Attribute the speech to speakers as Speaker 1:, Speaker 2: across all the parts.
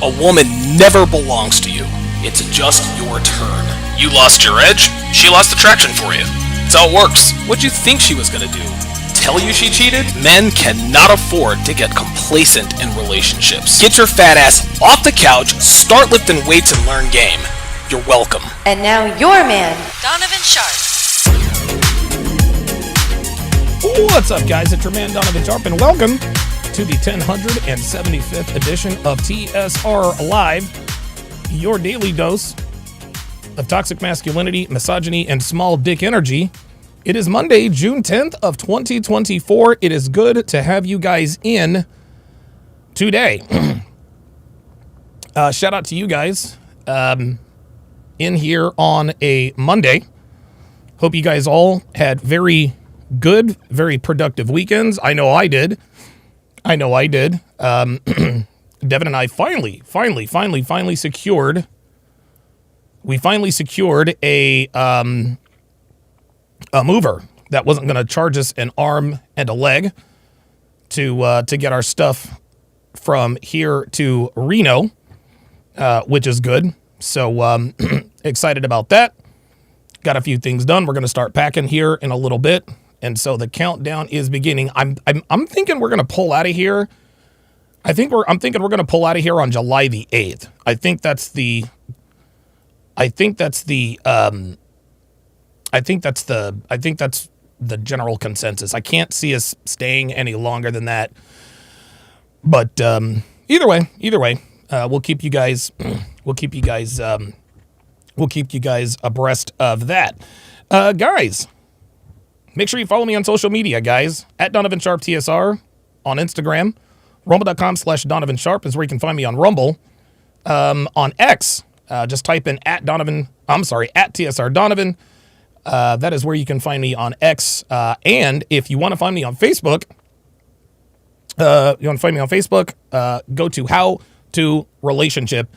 Speaker 1: A woman never belongs to you. It's just your turn. You lost your edge, she lost attraction for you. That's how it works. What'd you think she was gonna do? Tell you she cheated? Men cannot afford to get complacent in relationships. Get your fat ass off the couch, start lifting weights, and learn game. You're welcome.
Speaker 2: And now your man,
Speaker 3: Donovan Sharpe.
Speaker 4: What's up, guys? It's your man, Donovan Sharpe, and welcome to the 1075th edition of TSR Live, your daily dose of toxic masculinity, misogyny, and small dick energy. It is Monday, June 10th of 2024. It is good to have you guys in today. Shout out to you guys in here on a Monday. Hope you guys all had very good, very productive weekends. I know I did. Devin and I finally secured. We finally secured a mover that wasn't going to charge us an arm and a leg to get our stuff from here to Reno, which is good. So excited about that. Got a few things done. We're going to start packing here in a little bit. And so the countdown is beginning. I'm thinking we're going to pull out of here. I'm thinking we're going to pull out of here on July the 8th. I think that's the general consensus. I can't see us staying any longer than that. But either way, we'll keep you guys abreast of that. Guys, make sure you follow me on social media, guys. At Donovan Sharpe TSR on Instagram. Rumble.com/Donovan Sharpe is where you can find me on Rumble. On X, just type in at TSR Donovan. That is where you can find me on X. And if you want to find me on Facebook, go to How to Relationship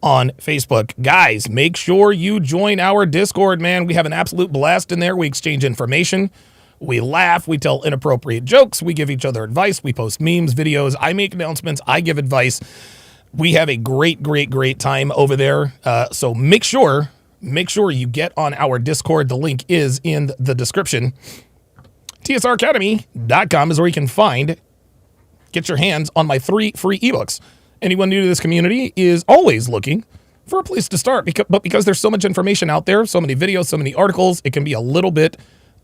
Speaker 4: on Facebook. Guys, make sure you join our Discord, man. We have an absolute blast in there. We exchange information. We laugh. We tell inappropriate jokes. We give each other advice. We post memes, videos. I make announcements. I give advice. We have a great time over there. So make sure you get on our Discord. The link is in the description. TSRacademy.com is where you can get your hands on my 3 free ebooks. Anyone new to this community is always looking for a place to start, but because there's so much information out there, so many videos, so many articles, it can be a little bit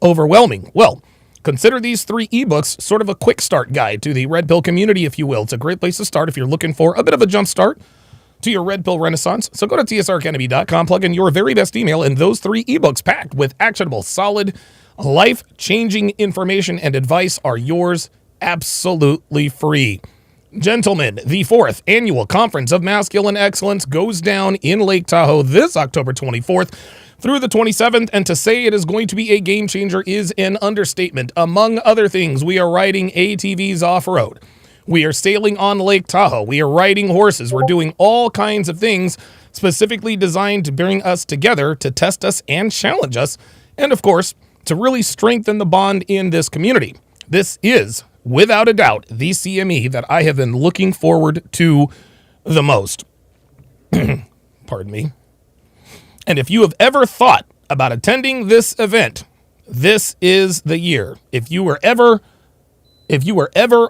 Speaker 4: overwhelming. Well, consider these 3 ebooks sort of a quick start guide to the Red Pill community, if you will. It's a great place to start if you're looking for a bit of a jump start to your Red Pill renaissance. So go to tsracademy.com, plug in your very best email, and those 3 ebooks packed with actionable, solid, life-changing information and advice are yours absolutely free. Gentlemen, the 4th Annual Conference of Masculine Excellence goes down in Lake Tahoe this October 24th through the 27th, and to say it is going to be a game changer is an understatement. Among other things, we are riding ATVs off-road. We are sailing on Lake Tahoe. We are riding horses. We're doing all kinds of things specifically designed to bring us together, to test us and challenge us, and of course, to really strengthen the bond in this community. This is, without a doubt, the CME that I have been looking forward to the most. Pardon me. And if you have ever thought about attending this event, this is the year. If you were ever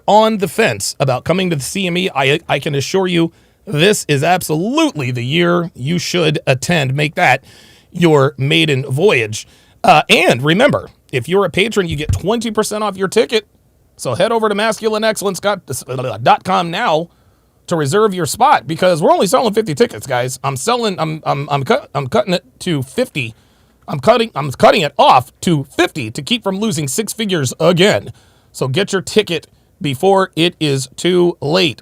Speaker 4: on the fence about coming to the CME, I can assure you this is absolutely the year you should attend. Make that your maiden voyage. And remember, if you're a patron, you get 20% off your ticket. So head over to masculineexcellence.com now to reserve your spot, because we're only selling 50 tickets, guys. I'm cutting it to 50. I'm cutting it off to 50 to keep from losing 6 figures again. So get your ticket before it is too late.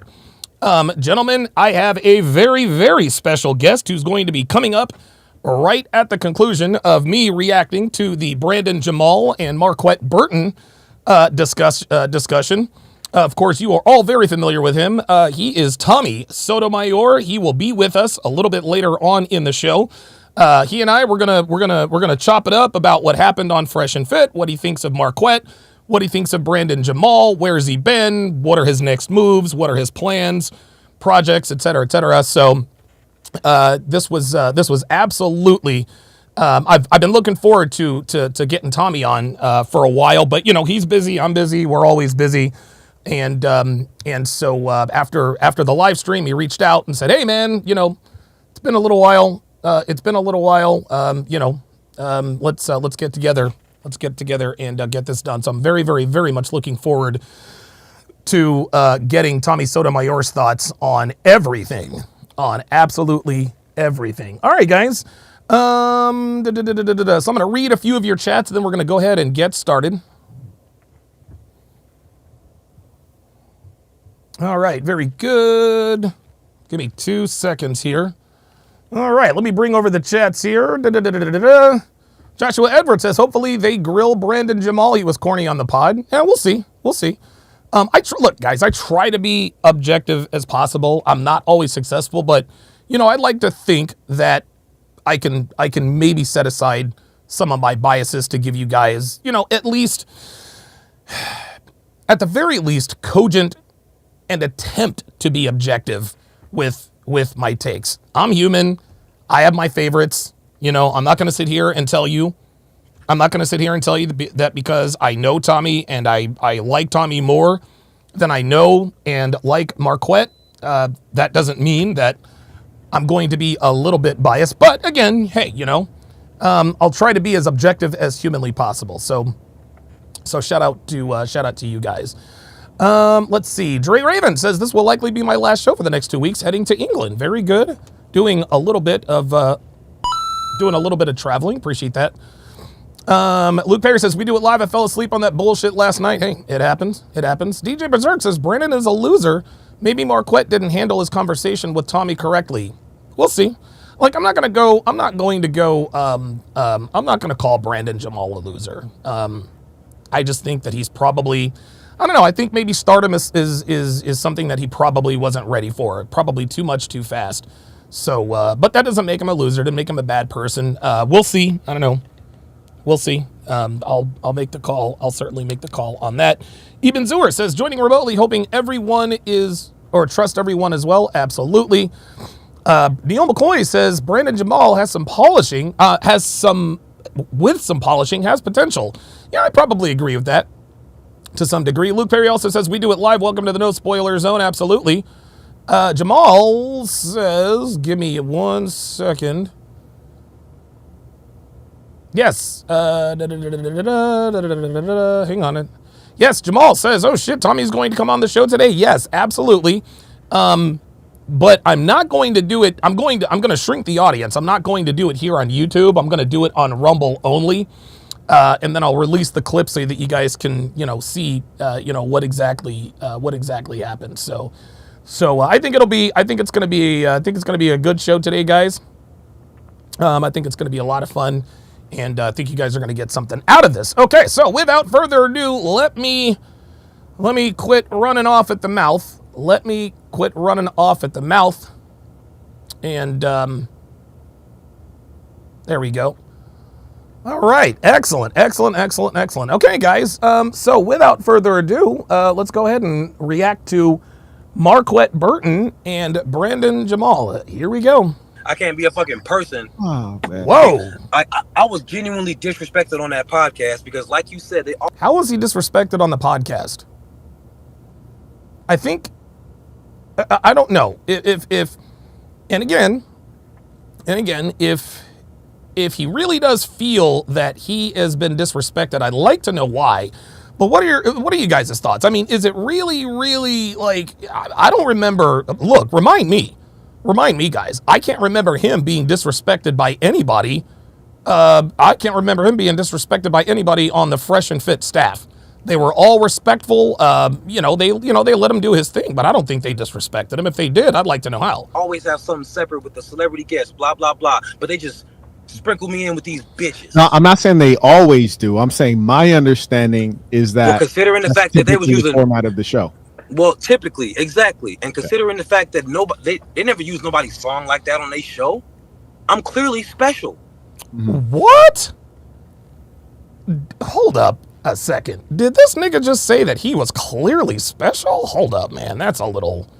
Speaker 4: Gentlemen, I have a very, very special guest who's going to be coming up right at the conclusion of me reacting to the Brandon Jamal and Marquette Burton discussion. Of course, you are all very familiar with him. He is Tommy Sotomayor. He will be with us a little bit later on in the show. He and I we're gonna chop it up about what happened on Fresh and Fit, what he thinks of Marquette, what he thinks of Brandon Jamal, where's he been, what are his next moves, what are his plans, projects, et cetera, et cetera. So this was absolutely. I've been looking forward to getting Tommy on for a while, but he's busy. I'm busy. We're always busy. And so after the live stream, he reached out and said, "Hey man, it's been a little while. Let's get together. Let's get together and get this done." So I'm very, very, very much looking forward to getting Tommy Sotomayor's thoughts on everything, on absolutely everything. All right, guys. So I'm going to read a few of your chats, and then we're going to go ahead and get started. All right, very good. Give me 2 seconds here. All right, let me bring over the chats here. Joshua Edwards says, hopefully they grill Brandon Jamal. He was corny on the pod. Yeah, we'll see. We'll see. Look, guys, I try to be objective as possible. I'm not always successful, but, I'd like to think that I can maybe set aside some of my biases to give you guys, at least, at the very least, cogent and attempt to be objective with my takes. I'm human. I have my favorites. I'm not going to sit here and tell you that because I know Tommy and I like Tommy more than I know and like Marquette. That doesn't mean that I'm going to be a little bit biased. But again, hey, I'll try to be as objective as humanly possible. So shout out to you guys. Let's see. Dre Raven says this will likely be my last show for the next 2 weeks, heading to England. Very good. Doing a little bit of traveling. Appreciate that. Luke Perry says, we do it live. I fell asleep on that bullshit last night. Hey, it happens. It happens. DJ Berserk says, Brandon is a loser. Maybe Marquette didn't handle his conversation with Tommy correctly. We'll see. Like, I'm not going to call Brandon Jamal a loser. I just think that he's probably, I don't know. I think maybe stardom is something that he probably wasn't ready for. Probably too much too fast. So, but that doesn't make him a loser. Doesn't make him a bad person. We'll see. I don't know. We'll see. I'll make the call. I'll certainly make the call on that. Ibn Zur says, joining remotely, hoping everyone trust everyone as well. Absolutely. Neil McCoy says, Brandon Jamal has some polishing, has potential. Yeah, I probably agree with that to some degree. Luke Perry also says, we do it live. Welcome to the No Spoiler Zone. Absolutely. Jamal says, give me 1 second. Yes. Hang on it. Yes, Jamal says, oh shit, Tommy's going to come on the show today. Yes, absolutely. But I'm not going to do it. I'm going to shrink the audience. I'm not going to do it here on YouTube. I'm going to do it on Rumble only. And then I'll release the clip so that you guys can, see, what exactly happened. So I think it's going to be a good show today, guys. I think it's going to be a lot of fun. And I think you guys are going to get something out of this. Okay, so without further ado, let me quit running off at the mouth. And there we go. All right, excellent. Okay, guys, so without further ado, let's go ahead and react to Marquette Burton and Brandon Jamal. Here we go.
Speaker 2: I can't be a fucking person.
Speaker 4: Oh, man. Whoa.
Speaker 2: I was genuinely disrespected on that podcast because, like you said,
Speaker 4: How was he disrespected on the podcast? I think, I don't know. If he really does feel that he has been disrespected, I'd like to know why. But what are you guys' thoughts? I mean, is it really, really, like, I don't remember. Look, remind me, guys. I can't remember him being disrespected by anybody. I can't remember him being disrespected by anybody on the Fresh and Fit staff. They were all respectful. They let him do his thing, but I don't think they disrespected him. If they did, I'd like to know how.
Speaker 2: Always have something separate with the celebrity guests, blah, blah, blah. But they just sprinkle me in with these bitches.
Speaker 3: No, I'm not saying they always do. I'm saying my understanding is that,
Speaker 2: well, considering the fact that they was using
Speaker 3: the format of the show.
Speaker 2: Well, typically, exactly. And considering the fact that they never use nobody's song like that on their show, I'm clearly special.
Speaker 4: What? Hold up a second. Did this nigga just say that he was clearly special? Hold up, man. That's a little...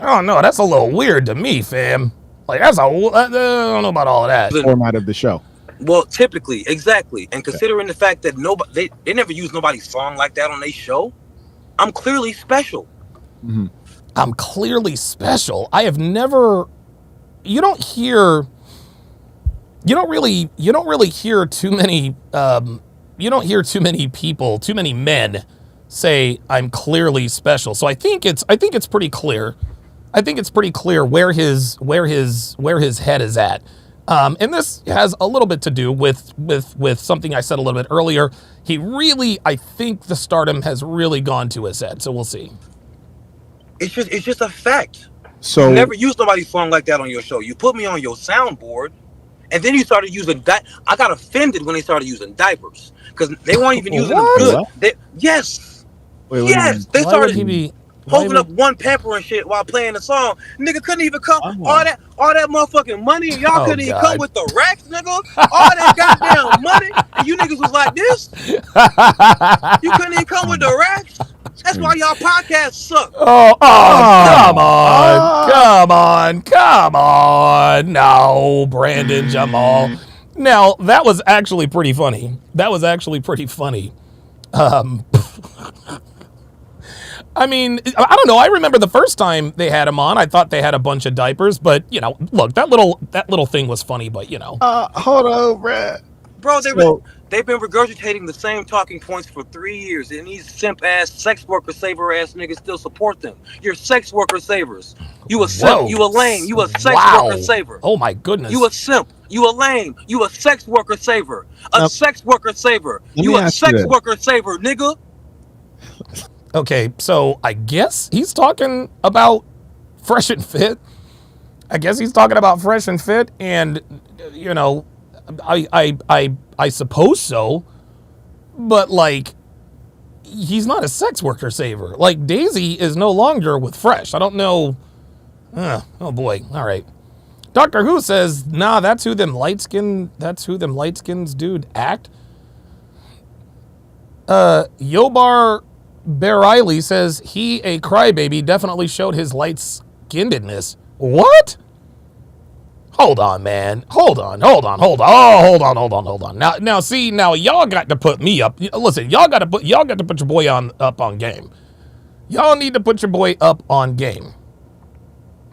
Speaker 4: Oh no, that's a little weird to me, fam. Like I don't know about all of that.
Speaker 3: Format of the show.
Speaker 2: Well, typically, exactly. And considering the fact that they never use nobody's song like that on their show, I'm clearly special.
Speaker 3: Mm-hmm.
Speaker 4: I'm clearly special. I have never. You don't really hear too many. You don't hear too many people, too many men, say I'm clearly special. So I think it's pretty clear. I think it's pretty clear where his head is at. And this has a little bit to do with something I said a little bit earlier. I think the stardom has really gone to his head. So we'll see.
Speaker 2: It's just a fact.
Speaker 3: So
Speaker 2: you never used nobody's song like that on your show. You put me on your soundboard, and then you started using I got offended when they started using diapers because they weren't even using them good. Yes. They started holding up one pepper and shit while playing the song. Nigga couldn't even come. All that motherfucking money, and y'all couldn't even come with the racks, nigga. All that goddamn money, and you niggas was like this. You couldn't even come with the racks. That's why y'all podcasts suck.
Speaker 4: Come on. No, Brandon Jamal. Now, that was actually pretty funny. I mean, I don't know. I remember the first time they had him on, I thought they had a bunch of diapers, but, look, that little thing was funny, but,
Speaker 3: hold on, Brad.
Speaker 2: Bro, they've been regurgitating the same talking points for 3 years, and these simp-ass, sex worker saver-ass niggas still support them. You're sex worker savers. You a simp. You a lame. You a sex worker saver.
Speaker 4: Oh, my goodness.
Speaker 2: You a simp. You a lame. You a sex worker saver. Sex worker saver. You a sex worker saver, nigga.
Speaker 4: Okay, so I guess he's talking about Fresh and Fit. And, I suppose so, but like, he's not a sex worker saver. Like, Daisy is no longer with Fresh. I don't know. Oh boy. All right. Doctor Who says, nah, that's who them light skins dude act. Yobar Beriley says he a crybaby definitely showed his light-skinnedness. What? Hold on, man. Hold on. Now, y'all got to put me up. Listen, y'all got to put your boy up on game. Y'all need to put your boy up on game.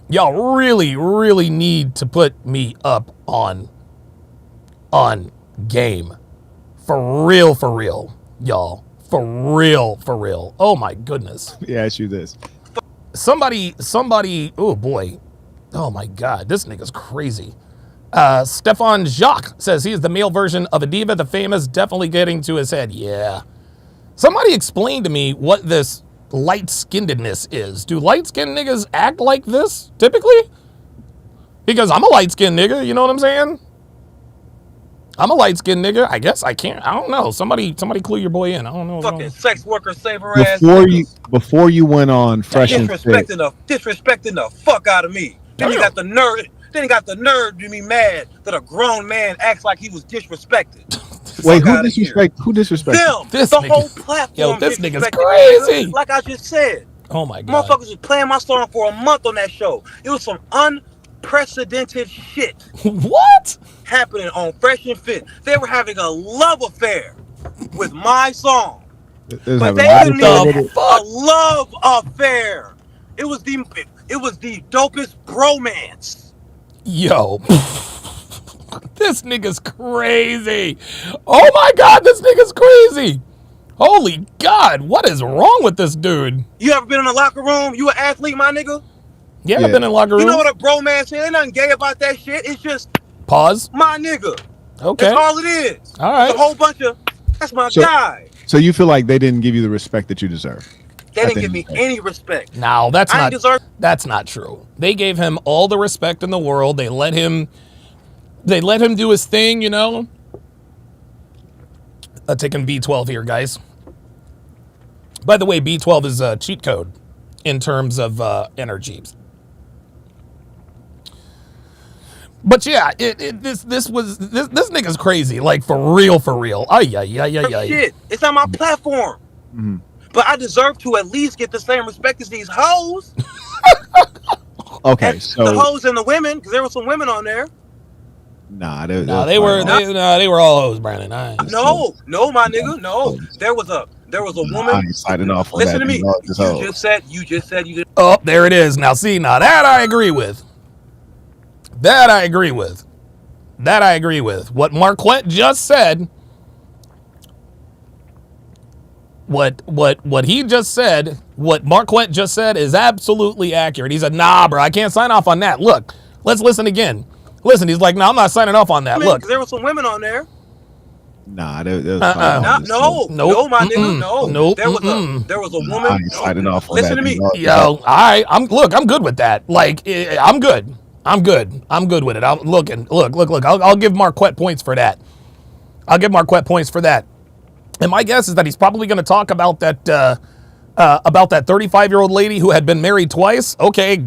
Speaker 4: Y'all really, really need to put me up on game. For real, y'all. For real. Oh my goodness.
Speaker 3: Let me ask you this.
Speaker 4: Somebody, oh boy. Oh my God, this nigga's crazy. Stefan Jacques says he is the male version of a diva, the famous, definitely getting to his head. Yeah. Somebody explain to me what this light-skinnedness is. Do light-skinned niggas act like this, typically? Because I'm a light-skinned nigga, you know what I'm saying? I'm a light-skinned nigga. I guess I can't. I don't know. Somebody clue your boy in. I don't know.
Speaker 2: Fucking sex worker saver ass.
Speaker 3: Before you went on Fresh and Fit.
Speaker 2: Disrespecting the fuck out of me. Then he got the nerve. Then he got the nerve to be mad that a grown man acts like he was disrespected.
Speaker 3: Wait, who disrespected?
Speaker 2: Them. The whole platform.
Speaker 4: Yo, this nigga's crazy.
Speaker 2: Like I just said.
Speaker 4: Oh my God.
Speaker 2: Motherfuckers was playing my song for a month on that show. It was some unprecedented shit.
Speaker 4: What?
Speaker 2: Happening on Fresh and Fit. They were having a love affair with my song. But they didn't have a love affair. It was the dopest bromance.
Speaker 4: Yo. This nigga's crazy. Oh my God, this nigga's crazy. Holy God, what is wrong with this dude?
Speaker 2: You ever been in a locker room? You an athlete, my nigga?
Speaker 4: Yeah, I've been in a locker room.
Speaker 2: You know what a bromance is? There's nothing gay about that shit. It's just
Speaker 4: pause.
Speaker 2: My nigga.
Speaker 4: Okay.
Speaker 2: That's all it is.
Speaker 4: All right.
Speaker 2: It's a whole bunch of that's my guy.
Speaker 3: So you feel like they didn't give you the respect that you deserve?
Speaker 2: They didn't give me any respect.
Speaker 4: No, that's not true. They gave him all the respect in the world. They let him do his thing, you know. Taking B12 here, guys. By the way, B12 is a cheat code in terms of energy. But yeah, this nigga's crazy, like for real.
Speaker 2: Shit, it's on my platform.
Speaker 3: Mm-hmm.
Speaker 2: But I deserve to at least get the same respect as these hoes.
Speaker 3: okay,
Speaker 2: And
Speaker 3: so
Speaker 2: the hoes and the women, because there were some women on there.
Speaker 3: nah,
Speaker 4: they were all hoes, Brandon.
Speaker 2: No, my nigga, no. There was a
Speaker 3: I
Speaker 2: woman.
Speaker 3: ain't signing off on
Speaker 2: Listen
Speaker 3: that.
Speaker 2: to me. You just said you didn't.
Speaker 4: Oh, there it is. Now see, now that I agree with. That I agree with. What Marquette just said. What he just said, what Marquette just said is absolutely accurate. He said, nah, bro, I can't sign off on that. Look, let's listen again. Listen, he's like, no, I'm not signing off on that. Look.
Speaker 2: There were some women on there.
Speaker 3: Nah, there was
Speaker 2: no, my nigga, no.
Speaker 4: Nope.
Speaker 2: There was a woman.
Speaker 3: I ain't signing off on
Speaker 2: Listen
Speaker 3: that.
Speaker 2: to me.
Speaker 4: Yo, I'm good with that. Like, I'm good. I'm good with it. I'll give Marquette points for that. And my guess is that he's probably going to talk about that 35-year-old lady who had been married twice. Okay,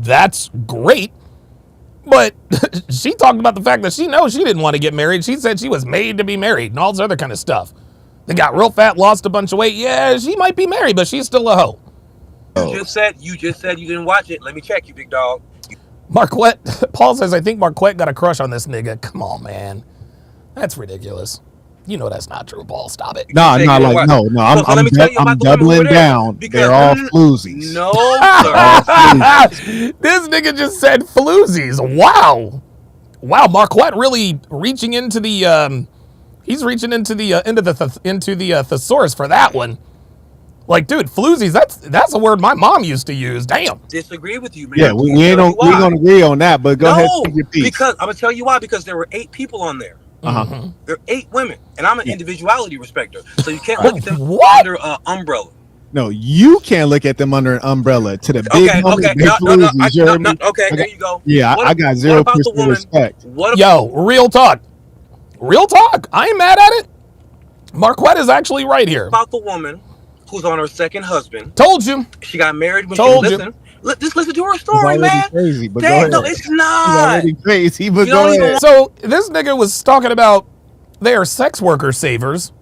Speaker 4: that's great. But she talked about the fact that she knows she didn't want to get married. She said she was made to be married and all this other kind of stuff. They got real fat, lost a bunch of weight. Yeah, she might be married, but she's still a hoe.
Speaker 2: You just said you didn't watch it. Let me check you, big dog.
Speaker 4: Marquette, Paul says, I think Marquette got a crush on this nigga. Come on, man. That's ridiculous. You know that's not true, Paul. Stop it.
Speaker 3: No. I'm doubling down. They're all floozies.
Speaker 2: No, sir.
Speaker 4: This nigga just said floozies. Wow, Marquette really reaching into the he's reaching into the thesaurus for that one. Like, dude, floozies. That's a word my mom used to use. Damn.
Speaker 2: Disagree with you, man.
Speaker 3: Yeah, we gonna agree on that. But go ahead, take your piece.
Speaker 2: Because I'm gonna tell you why. Because there were 8 people on there.
Speaker 3: Uh-huh.
Speaker 2: There are 8 women, and I'm an individuality respecter, so you can't look at them under an umbrella.
Speaker 3: No, you can't look at them under an umbrella. To the big
Speaker 2: Okay, there you go.
Speaker 3: Yeah, I got 0% respect.
Speaker 4: Real talk. I ain't mad at it. Marquette is actually right here.
Speaker 2: About the woman who's on her second husband.
Speaker 4: Told you.
Speaker 2: She got married when Just listen to her
Speaker 3: It's
Speaker 2: story, man.
Speaker 3: Crazy, but
Speaker 2: Damn, no, it's not.
Speaker 3: It's already crazy, but go ahead.
Speaker 4: So this nigga was talking about they are sex worker savers,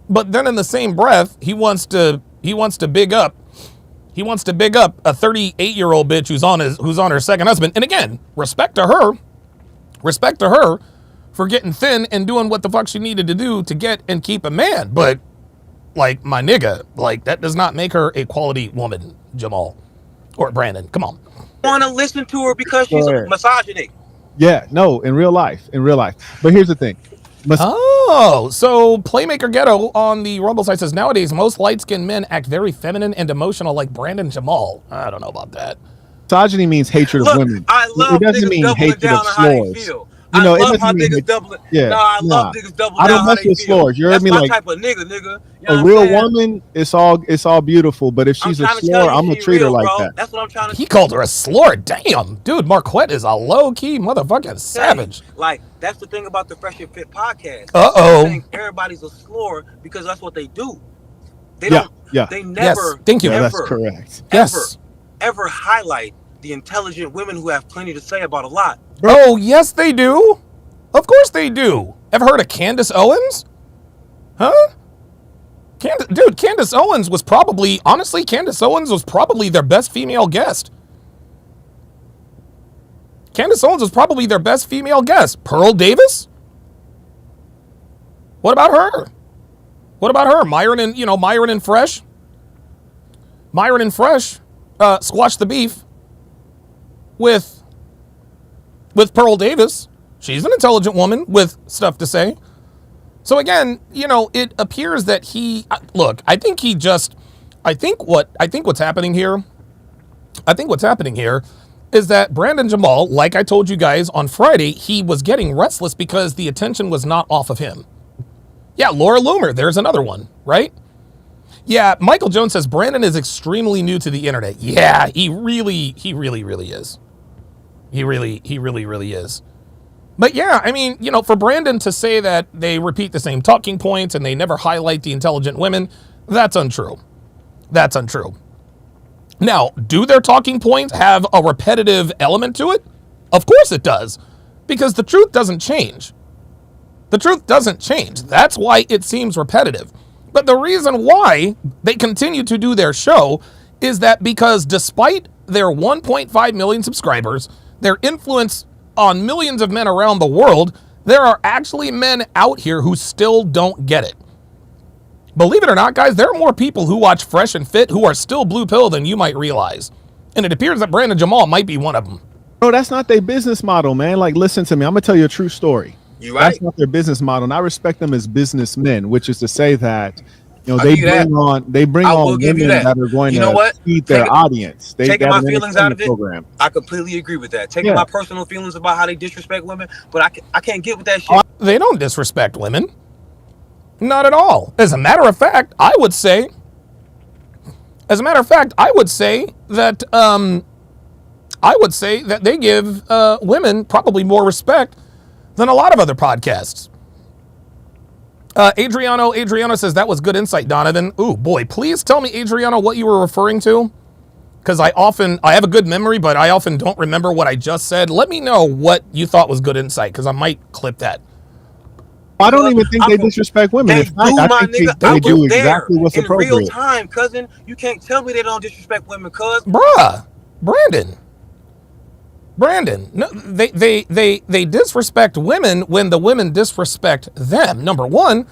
Speaker 4: but then in the same breath, he wants to big up a 38-year-old bitch who's on her second husband. And again, respect to her for getting thin and doing what the fuck she needed to do to get and keep a man. But like, my nigga, like, that does not make her a quality woman, Jamal. Or Brandon, come on.
Speaker 2: I want to listen to her because she's a misogynist.
Speaker 3: Yeah, no, in real life. But here's the thing.
Speaker 4: So Playmaker Ghetto on the Rumble site says, nowadays, most light-skinned men act very feminine and emotional like Brandon Jamal. I don't know about that.
Speaker 3: Misogyny means hatred of women.
Speaker 2: I love
Speaker 3: it doesn't mean hatred of slurs.
Speaker 2: I love how niggas doubling.
Speaker 3: Yeah,
Speaker 2: I love niggas doubling.
Speaker 3: I don't mess with slurs. You heard me?
Speaker 2: That's my type of nigga.
Speaker 3: A real woman, it's all beautiful. But if she's a slur, I'm gonna treat her like that.
Speaker 2: That's what I'm trying to.
Speaker 4: He called her a slur. Damn, dude, Marquette is a low key motherfucking savage.
Speaker 2: Like, that's the thing about the Fresh and Fit podcast. Everybody's a slur because that's what they do. They don't.
Speaker 3: Yeah.
Speaker 2: They never.
Speaker 4: Yes, thank you.
Speaker 3: That's correct.
Speaker 2: Ever highlight the intelligent women who have plenty to say about a lot.
Speaker 4: Oh, yes, they do. Of course they do. Ever heard of Candace Owens? Huh? Candace Owens was probably their best female guest. Pearl Davis? What about her? Myron and Fresh? Myron and Fresh squashed the beef with Pearl Davis. She's an intelligent woman with stuff to say. So again, it appears that I think what's happening here is that Brandon Jamal, like I told you guys on Friday, he was getting restless because the attention was not off of him. Yeah, Laura Loomer, there's another one, right? Yeah, Michael Jones says Brandon is extremely new to the internet. Yeah, he really is. He really is. But yeah, I mean, for Brandon to say that they repeat the same talking points and they never highlight the intelligent women, that's untrue. Now, do their talking points have a repetitive element to it? Of course it does, because the truth doesn't change. That's why it seems repetitive. But the reason why they continue to do their show is that because despite their 1.5 million subscribers, their influence on millions of men around the world, there are actually men out here who still don't get it. Believe it or not, guys, there are more people who watch Fresh and Fit who are still blue pill than you might realize. And it appears that Brandon Jamal might be one of them.
Speaker 3: Bro, that's not their business model, man. Like, listen to me. I'm going to tell you a true story.
Speaker 2: You right?
Speaker 3: That's not their business model. And I respect them as businessmen, which is to say that, you know, they bring on women that are going to feed their audience.
Speaker 2: Taking my feelings out of it, I completely agree with that. Taking my personal feelings about how they disrespect women, but I can't get with that shit.
Speaker 4: They don't disrespect women. Not at all. As a matter of fact, I would say that they give women probably more respect than a lot of other podcasts. Adriano says that was good insight, Donovan. Ooh, boy, please tell me, Adriano, what you were referring to. Because I have a good memory, but I often don't remember what I just said. Let me know what you thought was good insight, because I might clip that.
Speaker 3: I don't even think they disrespect women. I think they do exactly what's appropriate.
Speaker 2: In real time, cousin. You can't tell me they don't disrespect women, cuz.
Speaker 4: Bruh, Brandon, no, they disrespect women when the women disrespect them. Number one.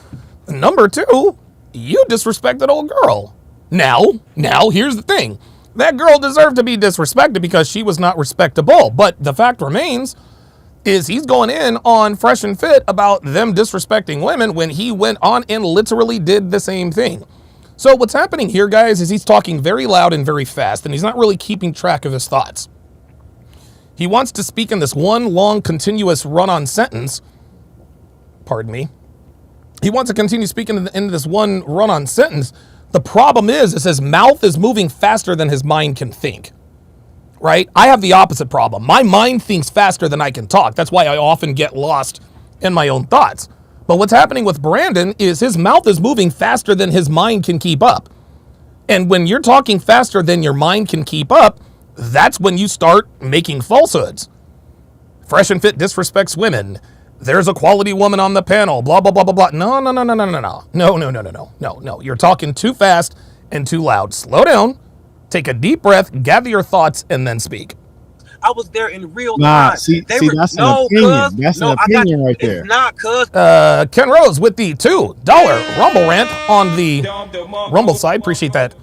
Speaker 4: Number two, you disrespected old girl. Now, here's the thing. That girl deserved to be disrespected because she was not respectable. But the fact remains is he's going in on Fresh and Fit about them disrespecting women when he went on and literally did the same thing. So what's happening here, guys, is he's talking very loud and very fast, and he's not really keeping track of his thoughts. He wants to speak in this one long, continuous run-on sentence. Pardon me. He wants to continue speaking in this one run-on sentence. The problem is his mouth is moving faster than his mind can think. Right? I have the opposite problem. My mind thinks faster than I can talk. That's why I often get lost in my own thoughts. But what's happening with Brandon is his mouth is moving faster than his mind can keep up. And when you're talking faster than your mind can keep up, that's when you start making falsehoods. Fresh and Fit disrespects women. There's a quality woman on the panel. Blah, blah, blah, blah, blah. No. You're talking too fast and too loud. Slow down. Take a deep breath. Gather your thoughts and then speak.
Speaker 2: I was there in real time.
Speaker 3: See, that's an opinion. That's an opinion right there.
Speaker 2: It's not, cuz.
Speaker 4: Ken Rose with the $2 Rumble rant on the Rumble side. Appreciate that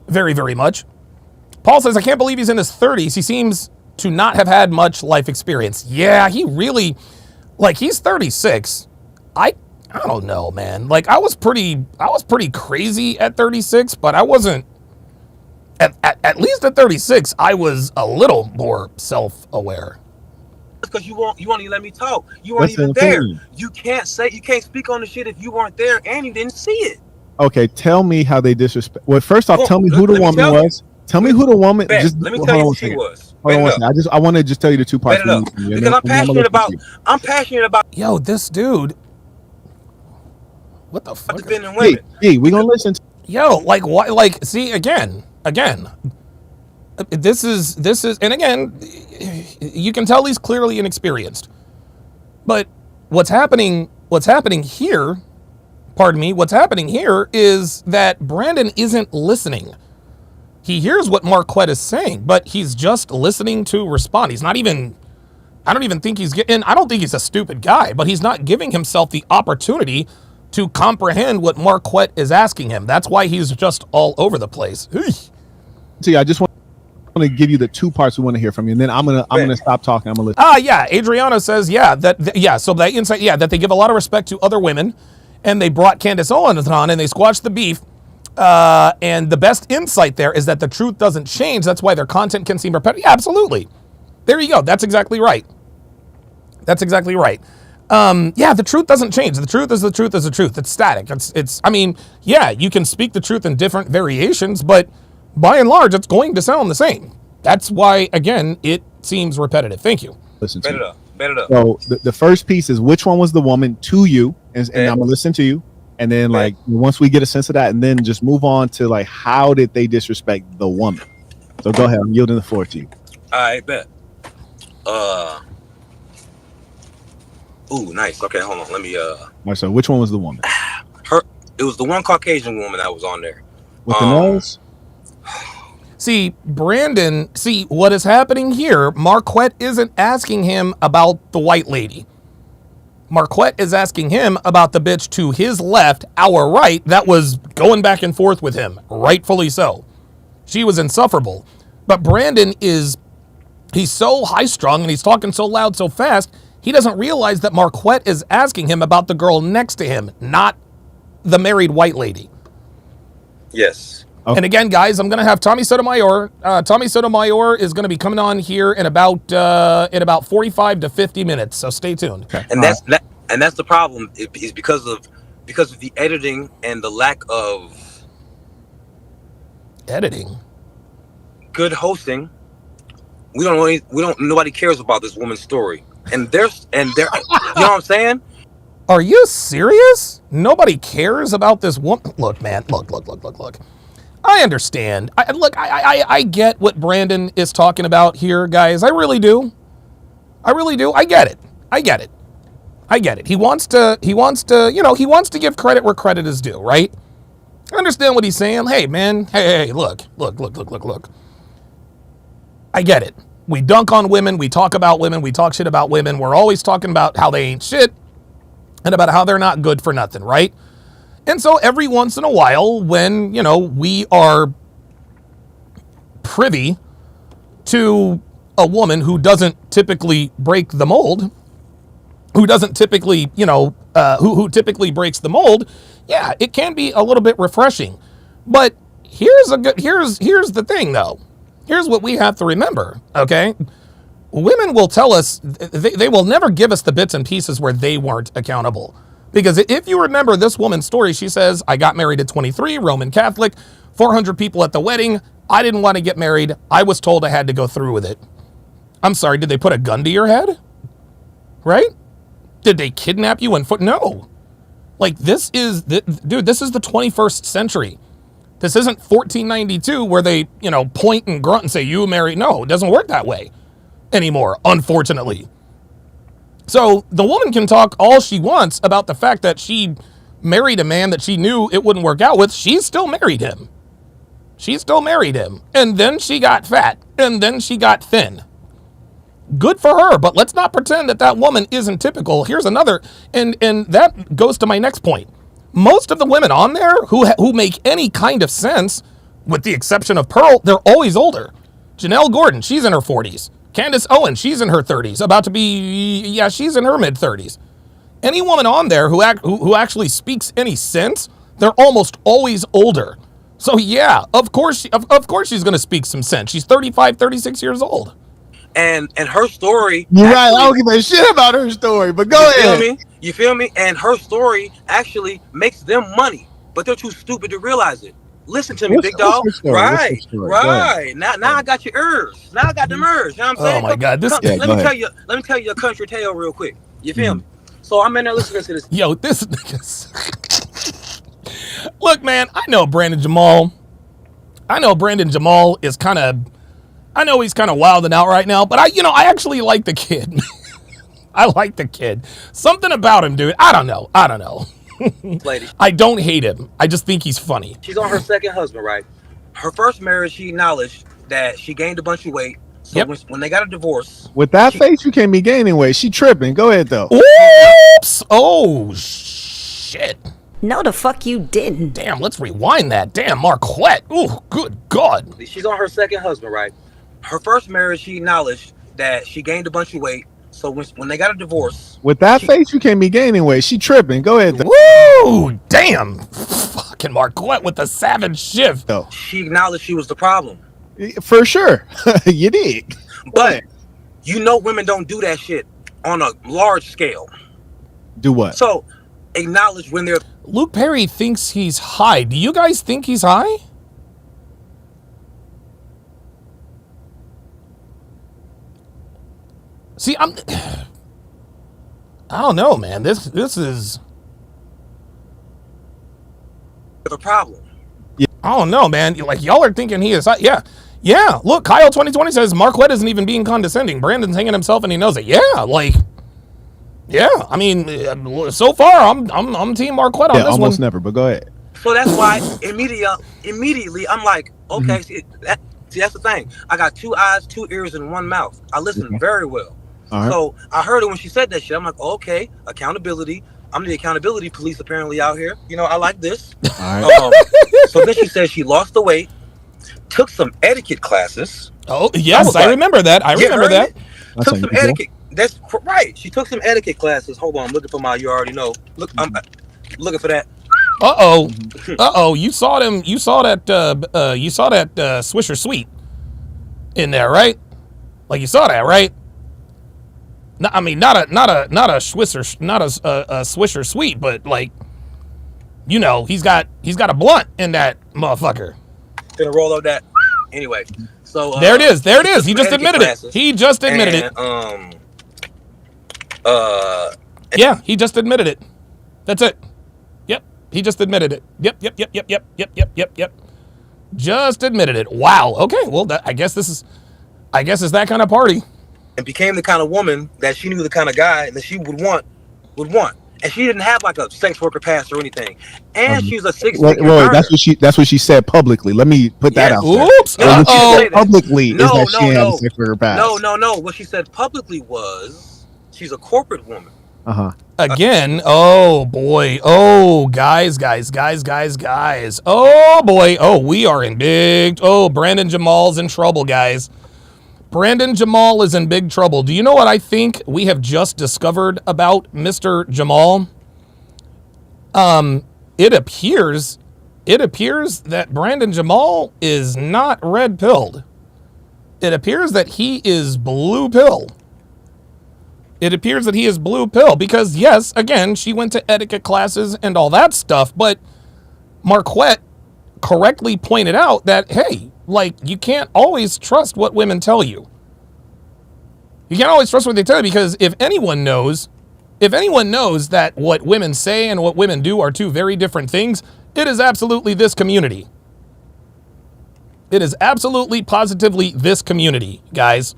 Speaker 4: very, very much. Paul says, I can't believe he's in his 30s. He seems to not have had much life experience. Yeah, he really, he's 36. I don't know, man. I was pretty crazy at 36, but I wasn't, at least at 36, I was a little more self-aware.
Speaker 2: Because you won't even let me talk. You weren't even there. You can't speak on the shit if you weren't there and you didn't see it.
Speaker 3: Okay, tell me how they disrespect. Well, first off, tell me who the woman was. Tell me who the woman.
Speaker 2: Just let me tell you who she was.
Speaker 3: I want to just tell you the two parts.
Speaker 2: Because I'm passionate about.
Speaker 4: Yo, this dude. What the fuck?
Speaker 3: Hey, we gonna listen.
Speaker 4: Yo, why? See, again. This is, and again, you can tell he's clearly inexperienced. But what's happening here? Pardon me. What's happening here is that Brandon isn't listening. He hears what Marquette is saying, but he's just listening to respond. He's not even, I don't even think he's getting, I don't think he's a stupid guy, but he's not giving himself the opportunity to comprehend what Marquette is asking him. That's why he's just all over the place.
Speaker 3: See, I just want to give you the two parts we want to hear from you, and then I'm gonna stop talking. I'm gonna listen.
Speaker 4: Yeah. Adriano says, so that insight, that they give a lot of respect to other women, and they brought Candace Owens on, and they squashed the beef. And the best insight there is that the truth doesn't change. That's why their content can seem repetitive. Yeah, absolutely. There you go. That's exactly right. The truth doesn't change. The truth is the truth is the truth. It's static. You can speak the truth in different variations, but by and large, it's going to sound the same. That's why, again, it seems repetitive. Thank you.
Speaker 3: Listen to it. Bet it up. So the first piece is which one was the woman to you, and I'm gonna listen to you. And then, once we get a sense of that, and then just move on to, how did they disrespect the woman? So go ahead. I'm yielding the floor to you.
Speaker 2: All right, bet. Ooh, nice. Okay, hold on. Let me,
Speaker 3: So which one was the woman?
Speaker 2: It was the one Caucasian woman that was on there.
Speaker 3: With the nose?
Speaker 4: See, Brandon, what is happening here, Marquette isn't asking him about the white lady. Marquette is asking him about the bitch to his left, our right, that was going back and forth with him, rightfully so. She was insufferable. But Brandon he's so high-strung and he's talking so loud so fast, he doesn't realize that Marquette is asking him about the girl next to him, not the married white lady.
Speaker 2: Yes.
Speaker 3: Okay.
Speaker 4: And again, guys, I'm going to have Tommy Sotomayor. Tommy Sotomayor is going to be coming on here in about 45 to 50 minutes. So stay tuned.
Speaker 3: Okay.
Speaker 2: And that's the problem is because of the editing and the lack of
Speaker 4: editing,
Speaker 2: good hosting. Nobody cares about this woman's story. And there's you know what I'm saying?
Speaker 4: Are you serious? Nobody cares about this woman. Look, man. Look. I understand. I get what Brandon is talking about here, guys. I really do. I get it. He wants to, he wants to give credit where credit is due, right? I understand what he's saying. Hey, man. Hey, look. I get it. We dunk on women. We talk about women. We talk shit about women. We're always talking about how they ain't shit and about how they're not good for nothing, right? And so every once in a while, when, we are privy to a woman who doesn't typically break the mold, who typically breaks the mold, yeah, it can be a little bit refreshing. But here's the thing, though. Here's what we have to remember, okay? Women will tell us, they will never give us the bits and pieces where they weren't accountable. Because if you remember this woman's story, she says, I got married at 23, Roman Catholic, 400 people at the wedding. I didn't want to get married. I was told I had to go through with it. I'm sorry, did they put a gun to your head? Right? Did they kidnap you and No. Like, this is the 21st century. This isn't 1492 where they, point and grunt and say, you married. No, it doesn't work that way anymore, unfortunately. So the woman can talk all she wants about the fact that she married a man that she knew it wouldn't work out with. She still married him. And then she got fat. And then she got thin. Good for her, but let's not pretend that woman isn't typical. Here's another, and that goes to my next point. Most of the women on there who make any kind of sense, with the exception of Pearl, they're always older. Janelle Gordon, she's in her 40s. Candace Owen, she's in her 30s, she's in her mid-30s. Any woman on there who actually speaks any sense, they're almost always older. So yeah, of course she's going to speak some sense. She's 35, 36 years old.
Speaker 2: And her story...
Speaker 3: You're right, I don't give a shit about her story, but go ahead.
Speaker 2: You feel me? And her story actually makes them money, but they're too stupid to realize it. Listen to me, big dog. Right. Now I got your ears. Now I got them ears. You know what I'm saying?
Speaker 4: Oh my God.
Speaker 2: Let me tell you a country tale real quick. You feel me? So I'm in there listening to this.
Speaker 4: Yo, this nigga's... Look, man, I know Brandon Jamal is kind of... I know he's kind of wilding out right now, but I actually like the kid. I like the kid. Something about him, dude. I don't know.
Speaker 2: Lady.
Speaker 4: I don't hate him. I just think he's funny.
Speaker 2: She's on her second husband, right? Her first marriage, she acknowledged that she gained a bunch of weight. So when they got a divorce...
Speaker 3: With that face, you can't be gaining weight. She tripping. Go ahead, though.
Speaker 4: Oops. Oh, shit.
Speaker 5: No, the fuck you didn't.
Speaker 4: Damn, let's rewind that. Damn, Marquette. Ooh, good God.
Speaker 2: She's on her second husband, right? Her first marriage, she acknowledged that she gained a bunch of weight. So when they got a divorce...
Speaker 3: With that face, you can't be gaining weight. She tripping. Go ahead.
Speaker 4: Woo! Damn. Fucking Marquette with the savage shift.
Speaker 3: Oh.
Speaker 2: She acknowledged she was the problem.
Speaker 3: For sure. You did.
Speaker 2: But women don't do that shit on a large scale.
Speaker 3: Do what?
Speaker 2: So acknowledge when they're...
Speaker 4: Luke Perry thinks he's high. Do you guys think he's high? See, I don't know, man. This is
Speaker 2: the problem.
Speaker 3: Yeah.
Speaker 4: I don't know, man. Like, y'all are thinking he is high. Yeah. Look, Kyle 2020 says Marquette isn't even being condescending. Brandon's hanging himself and he knows it. Yeah. I mean, so far I'm team Marquette on this one.
Speaker 3: Almost never, but go ahead.
Speaker 2: So that's why immediately I'm like, okay, see, See, that's the thing. I got 2 eyes, 2 ears, and 1 mouth. I listen very well.
Speaker 3: Right.
Speaker 2: So I heard her when she said that shit. I'm like, okay, accountability. I'm the accountability police apparently out here. You know, I like this.
Speaker 3: All right.
Speaker 2: So then she said she lost the weight, took some etiquette classes.
Speaker 4: Oh, yes, I remember that. I remember that.
Speaker 2: Took some etiquette. That's right. She took some etiquette classes. Hold on, I'm looking for my. You already know. Look, I'm looking for that.
Speaker 4: You saw them. You saw that. You saw that Swisher Sweet in there, right? Like you saw that, right? No, I mean not a Swisher, not a Swisher Sweet, but like, you know, he's got a blunt in that motherfucker.
Speaker 2: Gonna roll up that. Anyway, so
Speaker 4: there it is. There it is. He just admitted it. He just admitted it. Yeah, he just admitted it. That's it. Yep, he just admitted it. Yep. Just admitted it. Wow. Okay. Well, I guess it's that kind of party.
Speaker 2: And became the kind of woman that she knew the kind of guy that she would want. And she didn't have like a sex worker past or anything. And she's a 6-figure earner.
Speaker 3: That's what she said publicly. Let me put that out there.
Speaker 4: Oops.
Speaker 3: What she said publicly is that she had a sex worker past.
Speaker 2: No. What she said publicly was she's a corporate woman.
Speaker 4: Again, oh boy. Oh, guys. Oh boy. Oh, we are in big. Oh, Brandon Jamal's in trouble, guys. Brandon Jamal is in big trouble. Do you know what I think we have just discovered about Mr. Jamal? It appears that Brandon Jamal is not red-pilled. It appears that he is blue pill. Because, yes, again, she went to etiquette classes and all that stuff, but Marquette correctly pointed out that, hey, like, you can't always trust what women tell you. You can't always trust what they tell you, because if anyone knows that what women say and what women do are two very different things, it is absolutely this community. It is absolutely positively this community, guys.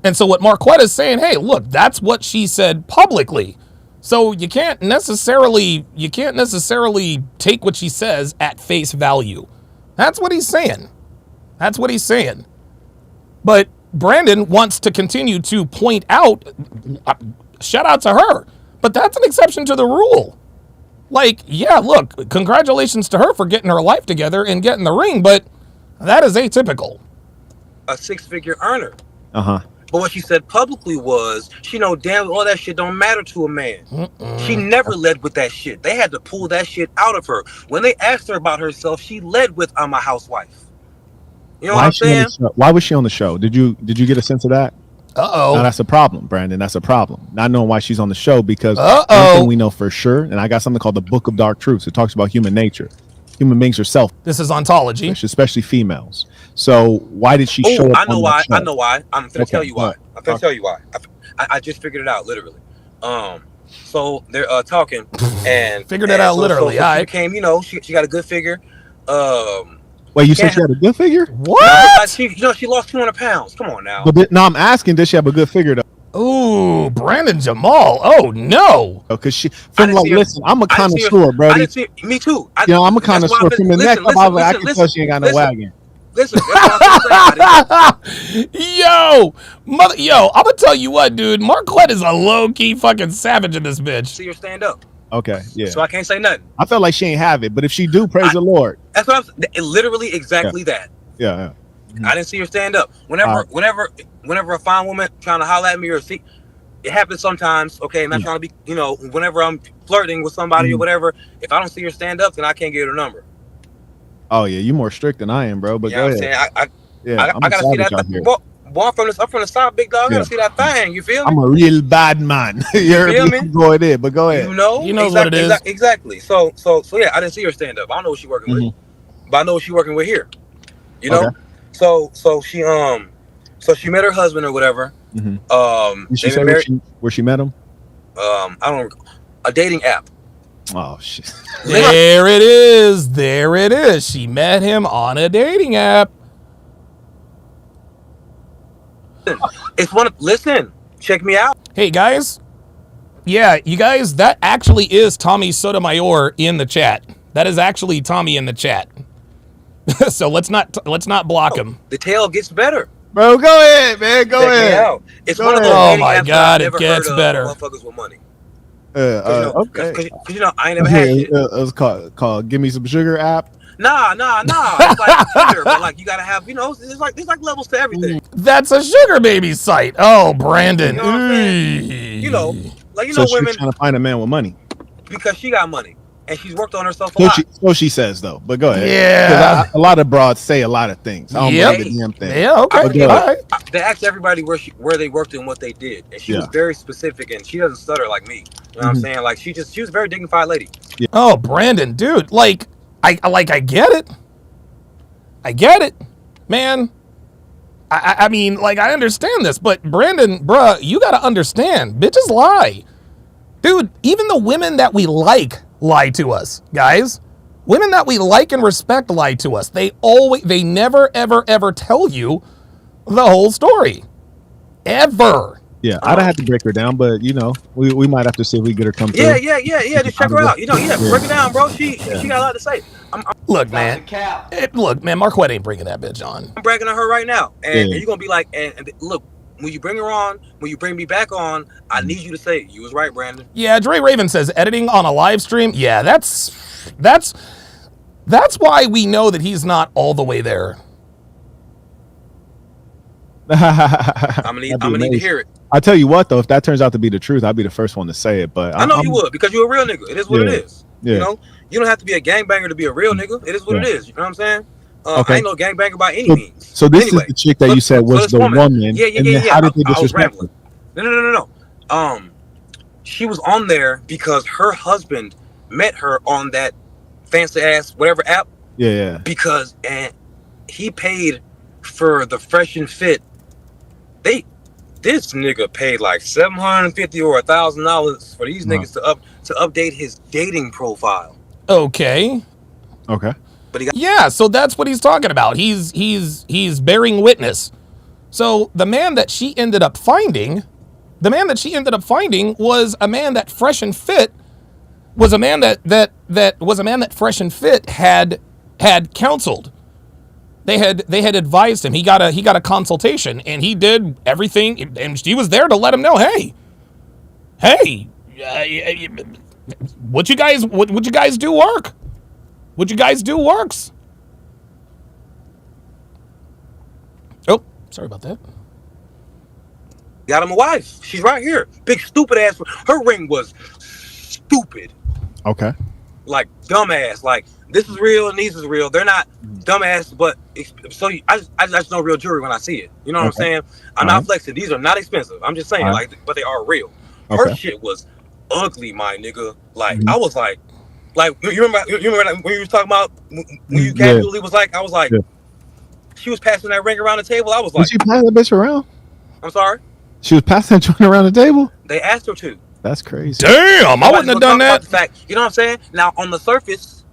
Speaker 4: And so what Marquette is saying, hey, look, that's what she said publicly. So you can't necessarily take what she says at face value. That's what he's saying. But Brandon wants to continue to point out, shout out to her, but that's an exception to the rule. Like, yeah, look, congratulations to her for getting her life together and getting the ring, but that is atypical.
Speaker 2: A 6-figure earner. But what she said publicly was, she know damn all that shit don't matter to a man. She never led with that shit. They had to pull that shit out of her. When they asked her about herself, she led with, I'm a housewife. You know what I'm saying?
Speaker 3: Why was she on the show? Did you get a sense of that?
Speaker 4: Uh-oh.
Speaker 3: Now that's a problem, Brandon. That's a problem. Not knowing why she's on the show, because one thing we know for sure, and I got something called the Book of Dark Truths. It talks about human nature. Human beings are selfish.
Speaker 4: This is ontology.
Speaker 3: Especially females. So why did she show up?
Speaker 2: I know why. I'm going to tell you why. I just figured it out, literally. So they're talking and
Speaker 4: figured it out literally.
Speaker 2: So she came, you know, she got a good figure.
Speaker 3: Wait, you said she had a good figure?
Speaker 4: What?
Speaker 2: She lost 200 pounds. Come on now.
Speaker 3: But no, I'm asking, does she have a good figure though?
Speaker 4: Ooh, Brandon Jamal. Oh no.
Speaker 3: Because listen, I'm a connoisseur, bro.
Speaker 2: I didn't see her. Me too.
Speaker 3: I'm a connoisseur. From the neck up, I can tell she ain't got no wagon.
Speaker 2: Listen,
Speaker 4: yo, I'm gonna tell you what, dude. Marquette is a low-key fucking savage in this bitch.
Speaker 2: See her stand up.
Speaker 3: Okay, yeah.
Speaker 2: So I can't say nothing.
Speaker 3: I felt like she ain't have it, but if she do, praise the Lord.
Speaker 2: That's what I'm literally exactly that.
Speaker 3: Yeah.
Speaker 2: I didn't see her stand up. Whenever a fine woman trying to holler at me or see, it happens sometimes. Okay, I'm not trying to be, you know, whenever I'm flirting with somebody or whatever, if I don't see her stand up, then I can't get her number.
Speaker 3: Oh yeah, you more strict than I am, bro. But
Speaker 2: you know what I'm saying? I gotta see that. Boy, I'm from the South, big dog. I gotta see that thing. You feel me?
Speaker 3: I'm a real bad man. You feel me? Go ahead, but go ahead.
Speaker 2: You know,
Speaker 4: he knows what it is.
Speaker 2: Exactly. So yeah, I didn't see her stand up. I don't know what she's working with, but I know what she's working with here. You know. Okay. So she met her husband or whatever.
Speaker 3: Did she say where she met him?
Speaker 2: I don't. A dating app.
Speaker 3: Oh shit!
Speaker 4: There it is. She met him on a dating app.
Speaker 2: Listen, check me out.
Speaker 4: Hey guys, yeah, you guys, that actually is Tommy Sotomayor in the chat. That is actually Tommy in the chat. So let's not block him.
Speaker 2: The tale gets better.
Speaker 3: Bro, go ahead, man. Go ahead.
Speaker 2: It's
Speaker 3: Go
Speaker 2: one of those.
Speaker 4: Oh
Speaker 2: dating
Speaker 4: my
Speaker 2: apps
Speaker 4: God,
Speaker 2: I've
Speaker 4: it
Speaker 2: never
Speaker 4: gets
Speaker 2: heard of
Speaker 4: better.
Speaker 2: Motherfuckers with money.
Speaker 3: Okay.
Speaker 2: Because I ain't never had shit.
Speaker 3: It was called Give Me Some Sugar app.
Speaker 2: Nah. It's like Tinder, but like you gotta have, there's like levels to everything.
Speaker 4: That's a sugar baby site. Oh, Brandon.
Speaker 2: You know what I'm saying?
Speaker 3: So
Speaker 2: Women
Speaker 3: she's trying to find a man with money.
Speaker 2: because she got money and she's worked on herself a lot.
Speaker 3: So she says though. But go ahead.
Speaker 4: Yeah.
Speaker 3: A lot of broads say a lot of things. I don't believe the damn thing.
Speaker 4: Yeah. Okay. All right.
Speaker 2: They asked everybody where they worked and what they did, and she was very specific, and she doesn't stutter like me. You know what I'm saying? Like she was a very dignified lady.
Speaker 3: Yeah.
Speaker 4: Oh, Brandon, dude, I get it. I get it, man. I mean, like, I understand this, but Brandon, bruh, you gotta understand, bitches lie. Dude, even the women that we like lie to us, guys. Women that we like and respect lie to us. They never, ever, ever tell you the whole story. Ever.
Speaker 3: Yeah, I'd have to break her down, but we might have to see if we get her come through.
Speaker 2: Yeah. Just check her out. Break it down, bro. She got a lot to say.
Speaker 4: Look, man. Marquette ain't bringing that bitch on.
Speaker 2: I'm bragging on her right now, and you're gonna be like, and look, when you bring her on, when you bring me back on, I need you to say you was right, Brandon.
Speaker 4: Yeah, Dre Raven says editing on a live stream. Yeah, that's why we know that he's not all the way there.
Speaker 2: I'm gonna need to hear it.
Speaker 3: I tell you what, though, if that turns out to be the truth, I'll be the first one to say it. But
Speaker 2: I know you would, because you're a real nigga. It is what it is.
Speaker 3: Yeah.
Speaker 2: You don't have to be a gangbanger to be a real nigga. It is what it is. You know what I'm saying?
Speaker 3: Okay.
Speaker 2: I ain't no gangbanger by any means.
Speaker 3: So this is the chick that you said was the woman.
Speaker 2: Yeah.
Speaker 3: How did they disrespect her?
Speaker 2: No. She was on there because her husband met her on that fancy ass whatever app.
Speaker 3: Yeah.
Speaker 2: Because he paid for the Fresh and Fit. This nigga paid like $750 or $1,000 for these niggas to update his dating profile.
Speaker 4: Okay.
Speaker 2: But
Speaker 4: so that's what he's talking about. He's bearing witness. So the man that she ended up finding was a man that Fresh and Fit was a man that Fresh and Fit had counseled. They had advised him. He got a consultation, and he did everything. And she was there to let him know, hey, what you guys do work. What you guys do works. Oh, sorry about that.
Speaker 2: Got him a wife. She's right here. Big stupid ass. Her ring was stupid.
Speaker 3: Okay.
Speaker 2: Like dumbass. Like this is real and these is real. They're not dumbass, but I just know real jewelry when I see it. You know what I'm saying? I'm not flexing. These are not expensive. I'm just saying, but they are real. Her shit was ugly, my nigga. Like I was like you remember when you was talking about when you casually was like, I was like, she was passing that ring around the table. I was like,
Speaker 3: did she pass that bitch around?
Speaker 2: I'm sorry.
Speaker 3: She was passing that joint around the table.
Speaker 2: They asked her to.
Speaker 3: That's crazy.
Speaker 4: Damn, I wouldn't have done that.
Speaker 2: The fact, you know what I'm saying? Now on the surface,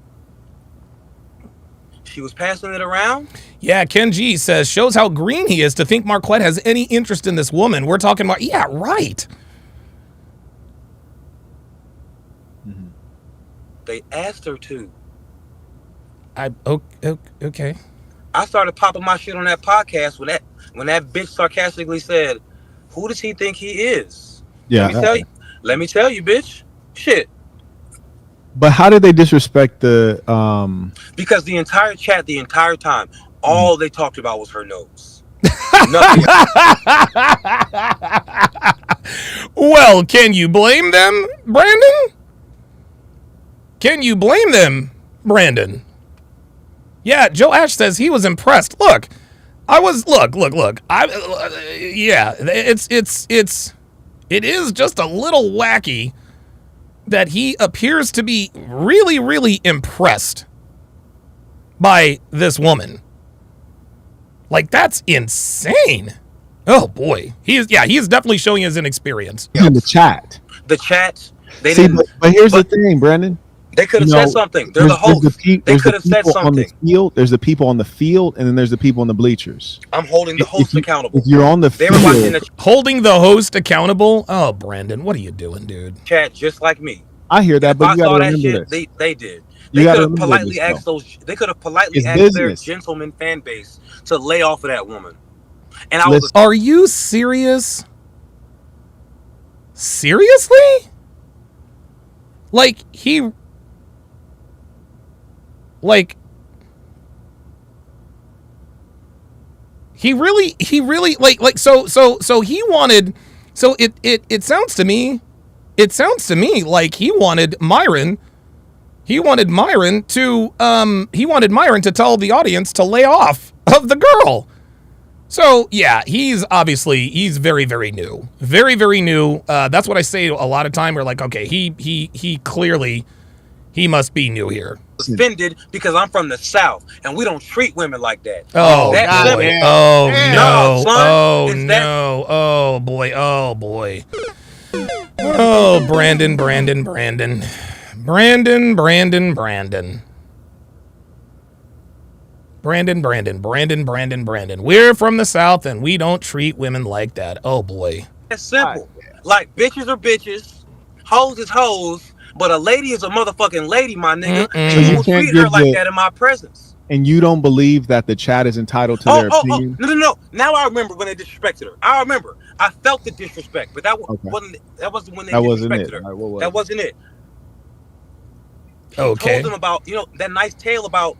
Speaker 2: she was passing it around.
Speaker 4: Yeah, Ken G says shows how green he is to think Marquette has any interest in this woman. We're talking about right.
Speaker 2: They asked her to.
Speaker 4: Okay.
Speaker 2: I started popping my shit on that podcast when that bitch sarcastically said, "Who does he think he is?"
Speaker 3: Yeah.
Speaker 2: Let me tell you, bitch. Shit.
Speaker 3: But how did they disrespect the
Speaker 2: Because the entire chat, the entire time, all they talked about was her nose. Nothing
Speaker 4: Well, can you blame them, Brandon? Can you blame them, Brandon? Yeah, Joe Ash says he was impressed. Look. It is just a little wacky that he appears to be really, really impressed by this woman. Like, that's insane. Oh boy, he is definitely showing his inexperience.
Speaker 3: In the chat.
Speaker 2: They didn't.
Speaker 3: But here's the thing, Brandon.
Speaker 2: They could have said something. They're the host. They could have said something.
Speaker 3: There's the people on the field, and then there's the people on the bleachers.
Speaker 2: I'm holding the host accountable.
Speaker 3: If you're on the field,
Speaker 4: holding the host accountable. Oh, Brandon, what are you doing, dude?
Speaker 2: Chat just like me.
Speaker 3: I hear that,
Speaker 2: If
Speaker 3: but
Speaker 2: I
Speaker 3: you got
Speaker 2: saw
Speaker 3: to
Speaker 2: that
Speaker 3: remember
Speaker 2: shit,
Speaker 3: this.
Speaker 2: they did.
Speaker 3: You
Speaker 2: They
Speaker 3: got
Speaker 2: could
Speaker 3: to
Speaker 2: have
Speaker 3: remember
Speaker 2: politely
Speaker 3: this,
Speaker 2: asked
Speaker 3: though.
Speaker 2: They could have politely
Speaker 3: It's
Speaker 2: asked their
Speaker 3: business.
Speaker 2: gentleman fan base to lay off of that woman. And I
Speaker 3: Listen.
Speaker 2: was.
Speaker 4: Are you serious? Seriously? Like he really like so he wanted, so it sounds to me like he wanted Myron to tell the audience to lay off of the girl. So yeah, he's very, very new. Very, very new. That's what I say a lot of time. We're like, okay, he clearly, he must be new here.
Speaker 2: Offended because I'm from the South and we don't treat women like that.
Speaker 4: Oh,
Speaker 2: that
Speaker 4: boy.
Speaker 2: simple.
Speaker 4: Oh,
Speaker 3: Damn.
Speaker 4: no.
Speaker 2: Son,
Speaker 4: Oh,
Speaker 2: it's
Speaker 4: no. Oh, boy. Oh, boy. Oh, Brandon. We're from the South and we don't treat women like that. Oh, boy.
Speaker 2: That's simple. Like, bitches are bitches, hoes is hoes, but a lady is a motherfucking lady, my nigga.
Speaker 4: Mm-mm.
Speaker 2: So you will treat her like that in my presence.
Speaker 3: And you don't believe that the chat is entitled to their opinion?
Speaker 2: No. Now I remember when they disrespected her. I remember. I felt the disrespect, but that wasn't when they disrespected her.
Speaker 3: Right,
Speaker 2: that wasn't it. She
Speaker 4: Okay.
Speaker 2: told them about, that nice tale about,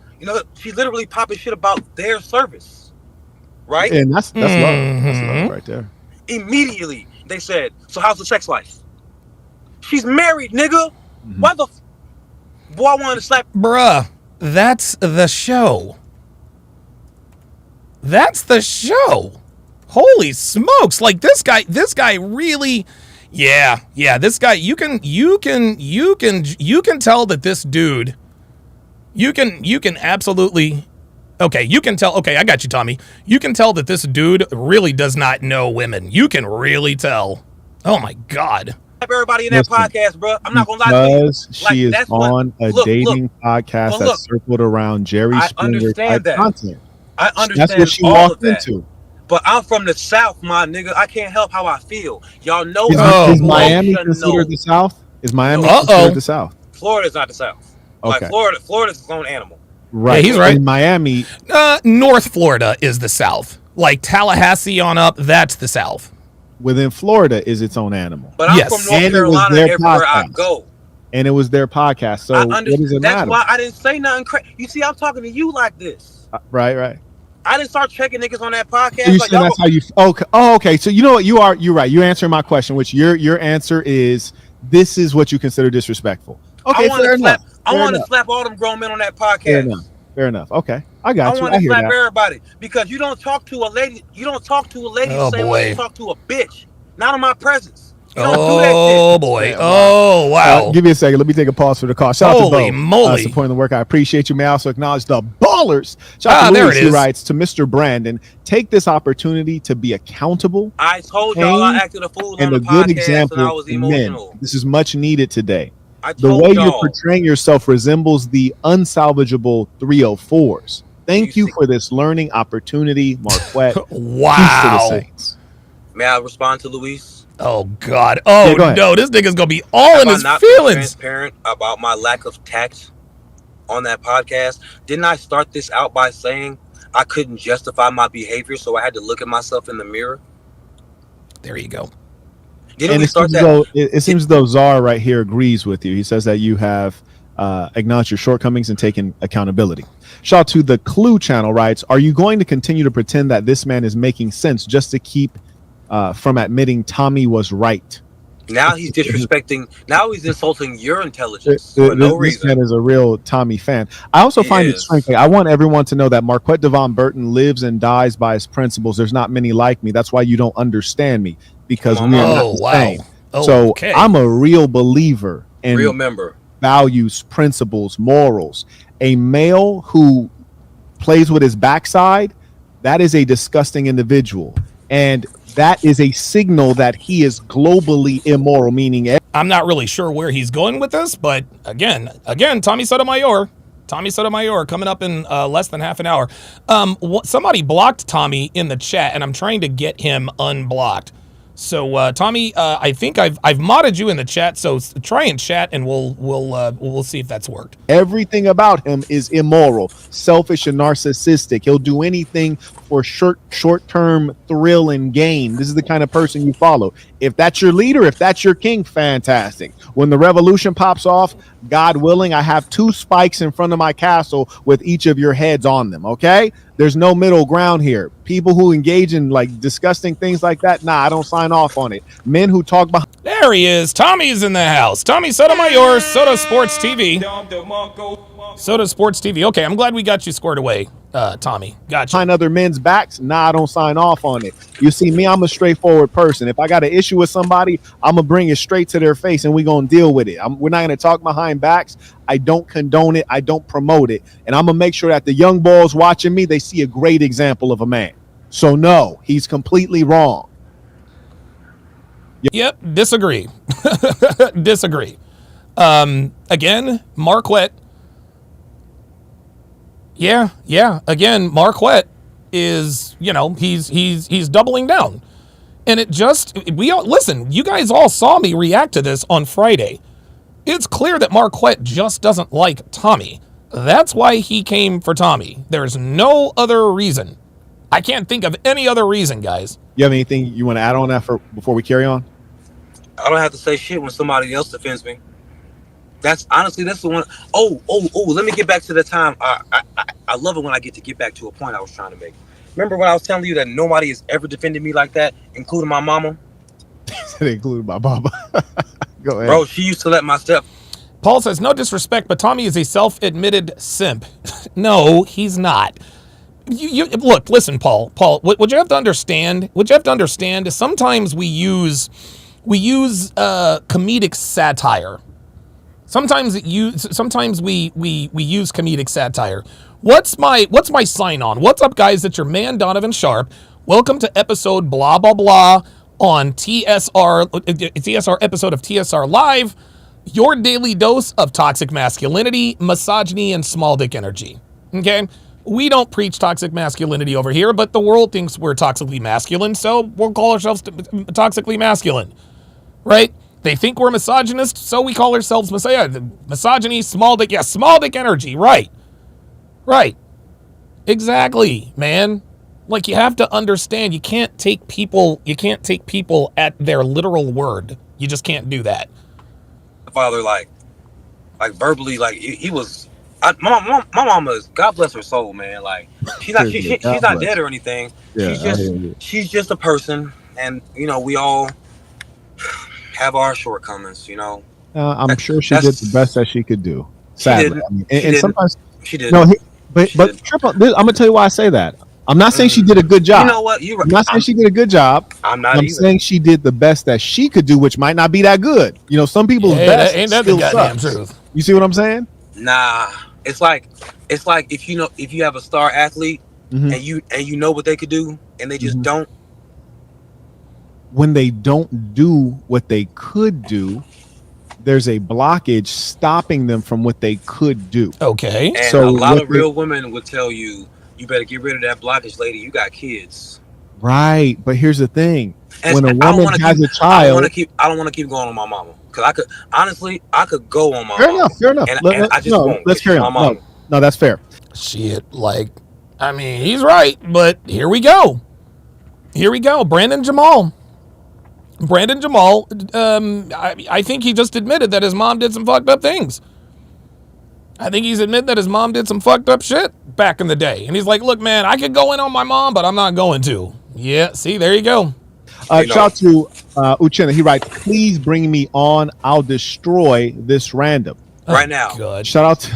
Speaker 2: she literally popping shit about their service. Right?
Speaker 3: And that's love. That's love right there.
Speaker 2: Immediately, they said, so how's the sex life? She's married, nigga.
Speaker 3: Mm-hmm.
Speaker 2: Why the boy, I wanted to slap.
Speaker 4: Bruh, that's the show. That's the show. Holy smokes. Like this guy really, yeah, this guy, you can tell that this dude, you can absolutely, okay, you can tell, okay, I got you, Tommy. You can tell that this dude really does not know women. You can really tell. Oh my God.
Speaker 2: Everybody in that podcast, bro. I'm not gonna lie to you.
Speaker 3: Because she is on a dating podcast that's circled around Jerry Springer type content.
Speaker 2: I understand.
Speaker 3: That's what she
Speaker 2: all
Speaker 3: walked
Speaker 2: of that.
Speaker 3: into.
Speaker 2: But I'm from the South, my nigga. I can't help how I feel. Y'all know.
Speaker 3: Is Miami considered the South? Is Miami considered the South?
Speaker 2: Florida's not the South.
Speaker 3: Okay.
Speaker 2: Like Florida's its own animal.
Speaker 3: Right.
Speaker 4: Yeah, he's right.
Speaker 3: In Miami,
Speaker 4: North Florida is the South. Like Tallahassee on up, that's the South.
Speaker 3: Within Florida is its own animal.
Speaker 2: But I'm from North Carolina everywhere I go.
Speaker 3: And it was their podcast. So what does it matter?
Speaker 2: That's why I didn't say nothing crazy. You see, I'm talking to you like this.
Speaker 3: Right.
Speaker 2: I didn't start checking niggas on that podcast.
Speaker 3: So you saying that's how you? Okay. Oh, okay. So you know what? You're right. You're answering my question, which your answer is this is what you consider disrespectful. Okay, fair enough.
Speaker 2: I want to slap all them grown men on that podcast.
Speaker 3: Fair enough. Okay, I got you.
Speaker 2: I want to slap everybody because you don't talk to a lady. You don't talk to a lady the same way you talk to a bitch. Not in my presence. You don't do that shit.
Speaker 4: Boy. Oh, wow.
Speaker 3: Give me a second. Let me take a pause for the call. Shout out to Bo,
Speaker 4: moly.
Speaker 3: Supporting the work. I appreciate you. May I also acknowledge the ballers. Shout out to Louis, who writes to Mr. Brandon, take this opportunity to be accountable.
Speaker 2: I told y'all I acted a fool on the podcast and I was emotional.
Speaker 3: This is much needed today.
Speaker 2: The
Speaker 3: way you're portraying yourself resembles the unsalvageable 304s. Thank you for this learning opportunity, Marquette.
Speaker 4: Wow.
Speaker 3: Peace to the Saints.
Speaker 2: May I respond to Luis?
Speaker 4: Oh God! Oh no! This nigga's gonna be all in his feelings.
Speaker 2: Transparent about my lack of tact on that podcast. Didn't I start this out by saying I couldn't justify my behavior, so I had to look at myself in the mirror?
Speaker 4: There you go.
Speaker 3: Didn't we start that? It seems as though Czar right here agrees with you. He says that you have acknowledged your shortcomings and taken accountability. Shout out to the Clue channel writes, are you going to continue to pretend that this man is making sense just to keep from admitting Tommy was right?
Speaker 2: Now he's disrespecting. Now he's insulting your intelligence for no reason.
Speaker 3: This man is a real Tommy fan. I also find it strange. I want everyone to know that Marquette Devon Burton lives and dies by his principles. There's not many like me. That's why you don't understand me, because we are not the same. So I'm a real believer in
Speaker 2: real member
Speaker 3: values, principles, morals. A male who plays with his backside, that is a disgusting individual. And that is a signal that he is globally immoral, meaning
Speaker 4: I'm not really sure where he's going with this, but again, Tommy Sotomayor coming up in less than half an hour. Somebody blocked Tommy in the chat, and I'm trying to get him unblocked. So Tommy, I think I've modded you in the chat. So try and chat, and we'll see if that's worked.
Speaker 3: Everything about him is immoral, selfish, and narcissistic. He'll do anything for short-term thrill and gain. This is the kind of person you follow. If that's your leader, if that's your king, fantastic. When the revolution pops off, God willing, I have 2 spikes in front of my castle with each of your heads on them, okay? There's no middle ground here. People who engage in like disgusting things like that, nah, I don't sign off on it. Men who talk behind...
Speaker 4: There he is. Tommy's in the house. Tommy Sotomayor, Soto Sports TV. Soto Sports TV. Okay, I'm glad we got you squared away, Tommy. Gotcha.
Speaker 3: Behind other men's backs, nah, I don't sign off on it. You see, me, I'm a straightforward person. If I got an issue with somebody, I'm going to bring it straight to their face and we're going to deal with it. We're not going to talk behind backs. I don't condone it. I don't promote it. And I'm going to make sure that the young boys watching me, they see a great example of a man. So no, he's completely wrong.
Speaker 4: Yep, disagree. Disagree. Again, Marquette. Yeah. Again, Marquette is, he's doubling down. And listen, you guys all saw me react to this on Friday. It's clear that Marquette just doesn't like Tommy. That's why he came for Tommy. There's no other reason. I can't think of any other reason, guys.
Speaker 3: You have anything you want to add on that before we carry on?
Speaker 2: I don't have to say shit when somebody else defends me. That's the one. Oh, let me get back to the time. I love it when I get back to a point I was trying to make. Remember when I was telling you that nobody has ever defended me like that, including my mama?
Speaker 3: Including my mama. Go ahead.
Speaker 2: Bro, she used to let my step.
Speaker 4: Paul says, no disrespect, but Tommy is a self-admitted simp. No, he's not. Look, listen, Paul. What you have to understand is sometimes we use comedic satire. Sometimes we use comedic satire. What's my sign on? What's up, guys? It's your man Donovan Sharpe. Welcome to episode blah blah blah on TSR episode of TSR Live. Your daily dose of toxic masculinity, misogyny, and small dick energy. Okay? We don't preach toxic masculinity over here, but the world thinks we're toxically masculine, so we'll call ourselves toxically masculine. Right? They think we're misogynist, so we call ourselves misogyny, small dick. Yeah, small dick energy. Right. Exactly, man. Like, you have to understand, you can't take people at their literal word. You just can't do that.
Speaker 2: Father, like verbally, like he was. My mama is, God bless her soul, man. Like she's not dead or anything. Yeah, she's just a person, and we all have our shortcomings.
Speaker 3: I'm sure she did the best that she could do. Sadly, and sometimes
Speaker 2: she did.
Speaker 3: No, but triple. I'm gonna tell you why I say that. I'm not saying she did a good job.
Speaker 2: You know what?
Speaker 3: I'm not saying she did a good job. I'm saying she did the best that she could do, which might not be that good. Some people's best
Speaker 4: ain't that the goddamn truth.
Speaker 3: You see what I'm saying?
Speaker 2: Nah, it's like if you have a star athlete and you know what they could do and they just don't.
Speaker 3: When they don't do what they could do, there's a blockage stopping them from what they could do.
Speaker 4: Okay.
Speaker 2: And so a lot of real women would tell you, you better get rid of that blockage, lady. You got kids.
Speaker 3: Right. But here's the thing.
Speaker 2: And
Speaker 3: when a woman has a child.
Speaker 2: I don't want to keep going on my mama. Because I could go on my
Speaker 3: mama. Fair enough.
Speaker 2: And I just won't.
Speaker 3: Let's carry on. No, that's fair.
Speaker 4: Shit. He's right. But here we go. Brandon Jamal, I think he just admitted that his mom did some fucked up things. I think he's admitted that his mom did some fucked up shit back in the day. And he's like, look, man, I could go in on my mom, but I'm not going to. Yeah, see, there you go.
Speaker 3: Shout out to Uchenna. He writes, please bring me on. I'll destroy this random.
Speaker 2: Right now.
Speaker 4: God.
Speaker 3: Shout out to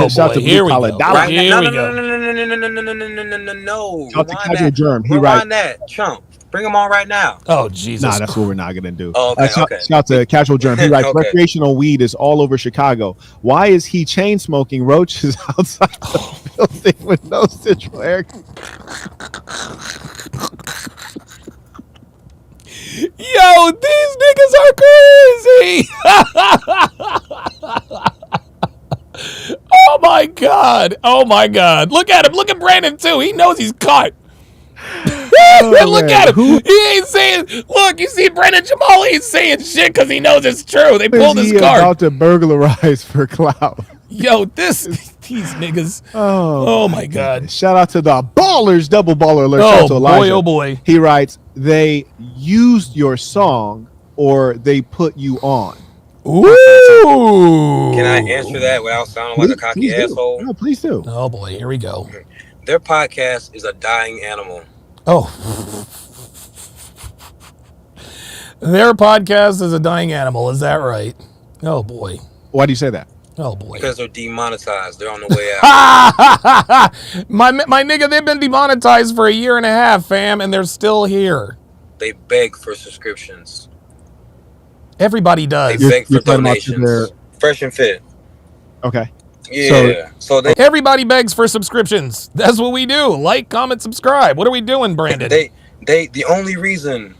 Speaker 3: shout out to
Speaker 4: here we go.
Speaker 2: Right
Speaker 4: now.
Speaker 2: No.
Speaker 3: Shout out to Casual Germ. He
Speaker 2: writes that chump. Bring him on right now.
Speaker 4: Oh, Jesus.
Speaker 3: Nah, that's what we're not going to do.
Speaker 2: Oh, okay,
Speaker 3: shout out to Casual Germ. He writes, recreational weed is all over Chicago. Why is he chain smoking roaches outside the building with no central air?
Speaker 4: Yo, these niggas are crazy. Oh, my God. Look at him. Look at Brandon, too. He knows he's caught. Look at him. He ain't saying. Look, you see Brandon Jamal. He's saying shit because he knows it's true. They pulled his card.
Speaker 3: About to burglarize for clout.
Speaker 4: Yo, these niggas. Oh my God.
Speaker 3: Shout out to the ballers, double baller alert.
Speaker 4: Oh
Speaker 3: to
Speaker 4: boy, oh boy.
Speaker 3: He writes, they used your song or they put you on.
Speaker 4: Ooh.
Speaker 2: Can I answer that without sounding like a cocky asshole?
Speaker 3: No, please do.
Speaker 4: Oh boy, here we go.
Speaker 2: Their podcast is a dying animal.
Speaker 4: Oh. Their podcast is a dying animal. Is that right? Oh boy.
Speaker 3: Why do you say that?
Speaker 4: Oh boy.
Speaker 2: Because they're demonetized. They're on the way out.
Speaker 4: my nigga, they've been demonetized for 1.5 years, fam, and they're still here.
Speaker 2: They beg for subscriptions.
Speaker 4: Everybody does.
Speaker 2: They beg for donations. Fresh and Fit.
Speaker 3: Okay.
Speaker 2: Yeah. So they,
Speaker 4: everybody begs for subscriptions. That's what we do. Like, comment, subscribe. What are we doing, Brandon?
Speaker 2: The only reason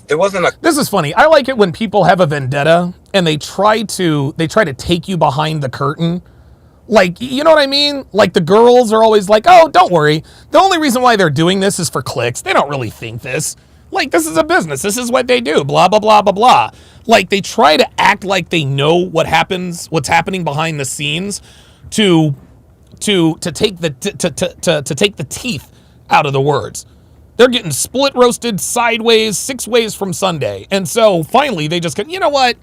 Speaker 2: there wasn't a.
Speaker 4: This is funny. I like it when people have a vendetta and they try to take you behind the curtain. Like, you know what I mean? Like the girls are always like, "Oh, don't worry. The only reason why they're doing this is for clicks. They don't really think this. Like, this is a business. This is what they do. Blah blah blah blah blah." Like they try to act like they know what's happening behind the scenes to take the teeth out of the words. They're getting split roasted sideways 6 ways from Sunday. And so finally they just go, you know what?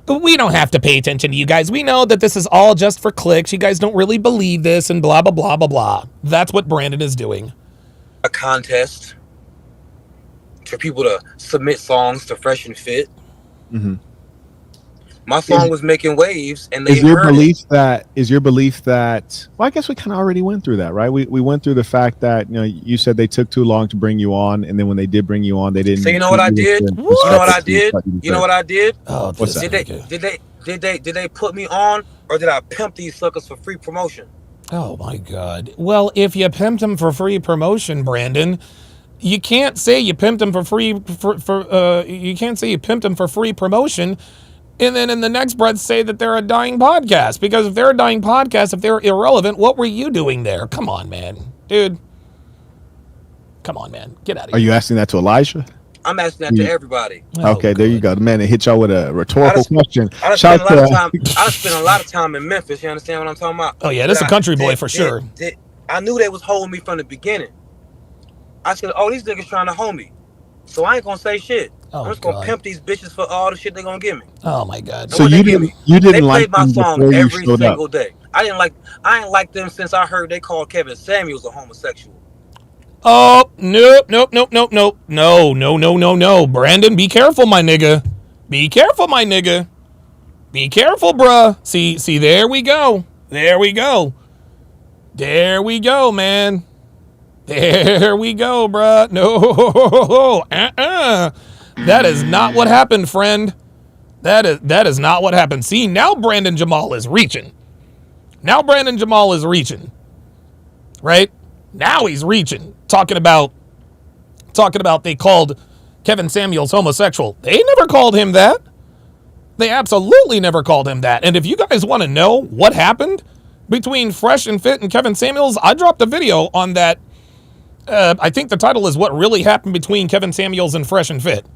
Speaker 4: We don't have to pay attention to you guys. We know that this is all just for clicks. You guys don't really believe this and blah, blah, blah, blah, blah. That's what Brandon is doing.
Speaker 2: A contest for people to submit songs to Fresh and Fit.
Speaker 3: Mm-hmm.
Speaker 2: My song was making waves, and they
Speaker 3: is your belief that well, I guess we kind of already went through that, right? We went through the fact that, you know, you said they took too long to bring you on, and then when they did bring you on, they didn't.
Speaker 2: So you know what I did? You know what I did? You know what I did?
Speaker 4: Oh,
Speaker 3: what's that?
Speaker 2: Did they put me on, or did I pimp these suckers for free promotion?
Speaker 4: Oh my God. Well, if you pimped them for free promotion, Brandon, you can't say you pimped them for free you can't say you pimped them for free promotion. And then in the next breath say that they're a dying podcast. Because if they're a dying podcast, if they're irrelevant, what were you doing there? Come on, man. Dude. Come on, man. Get out of here.
Speaker 3: Are you asking that to Elijah?
Speaker 2: I'm asking that to everybody.
Speaker 3: Okay, there you go. The man that hit y'all with a rhetorical question.
Speaker 2: I spent a lot of time in Memphis. You understand what I'm talking about?
Speaker 4: Oh, yeah. That's a country boy for sure.
Speaker 2: I knew they was holding me from the beginning. I said, oh, these niggas trying to hold me. So I ain't going to say shit.
Speaker 4: Oh,
Speaker 2: I'm just gonna pimp these bitches for all the shit they gonna give me.
Speaker 4: Oh my God!
Speaker 3: So you didn't like
Speaker 2: my song every single
Speaker 3: up.
Speaker 2: day. I ain't like them since I heard they called Kevin Samuels a homosexual.
Speaker 4: Oh nope. No. Brandon, be careful, my nigga. Be careful, bruh. See, there we go, man. There we go, bruh. No, That is not what happened, friend. That is not what happened. See, now Brandon Jamal is reaching. Right? Now he's reaching. Talking about they called Kevin Samuels homosexual. They never called him that. They absolutely never called him that. And if you guys want to know what happened between Fresh and Fit and Kevin Samuels, I dropped a video on that. I think the title is What Really Happened Between Kevin Samuels and Fresh and Fit.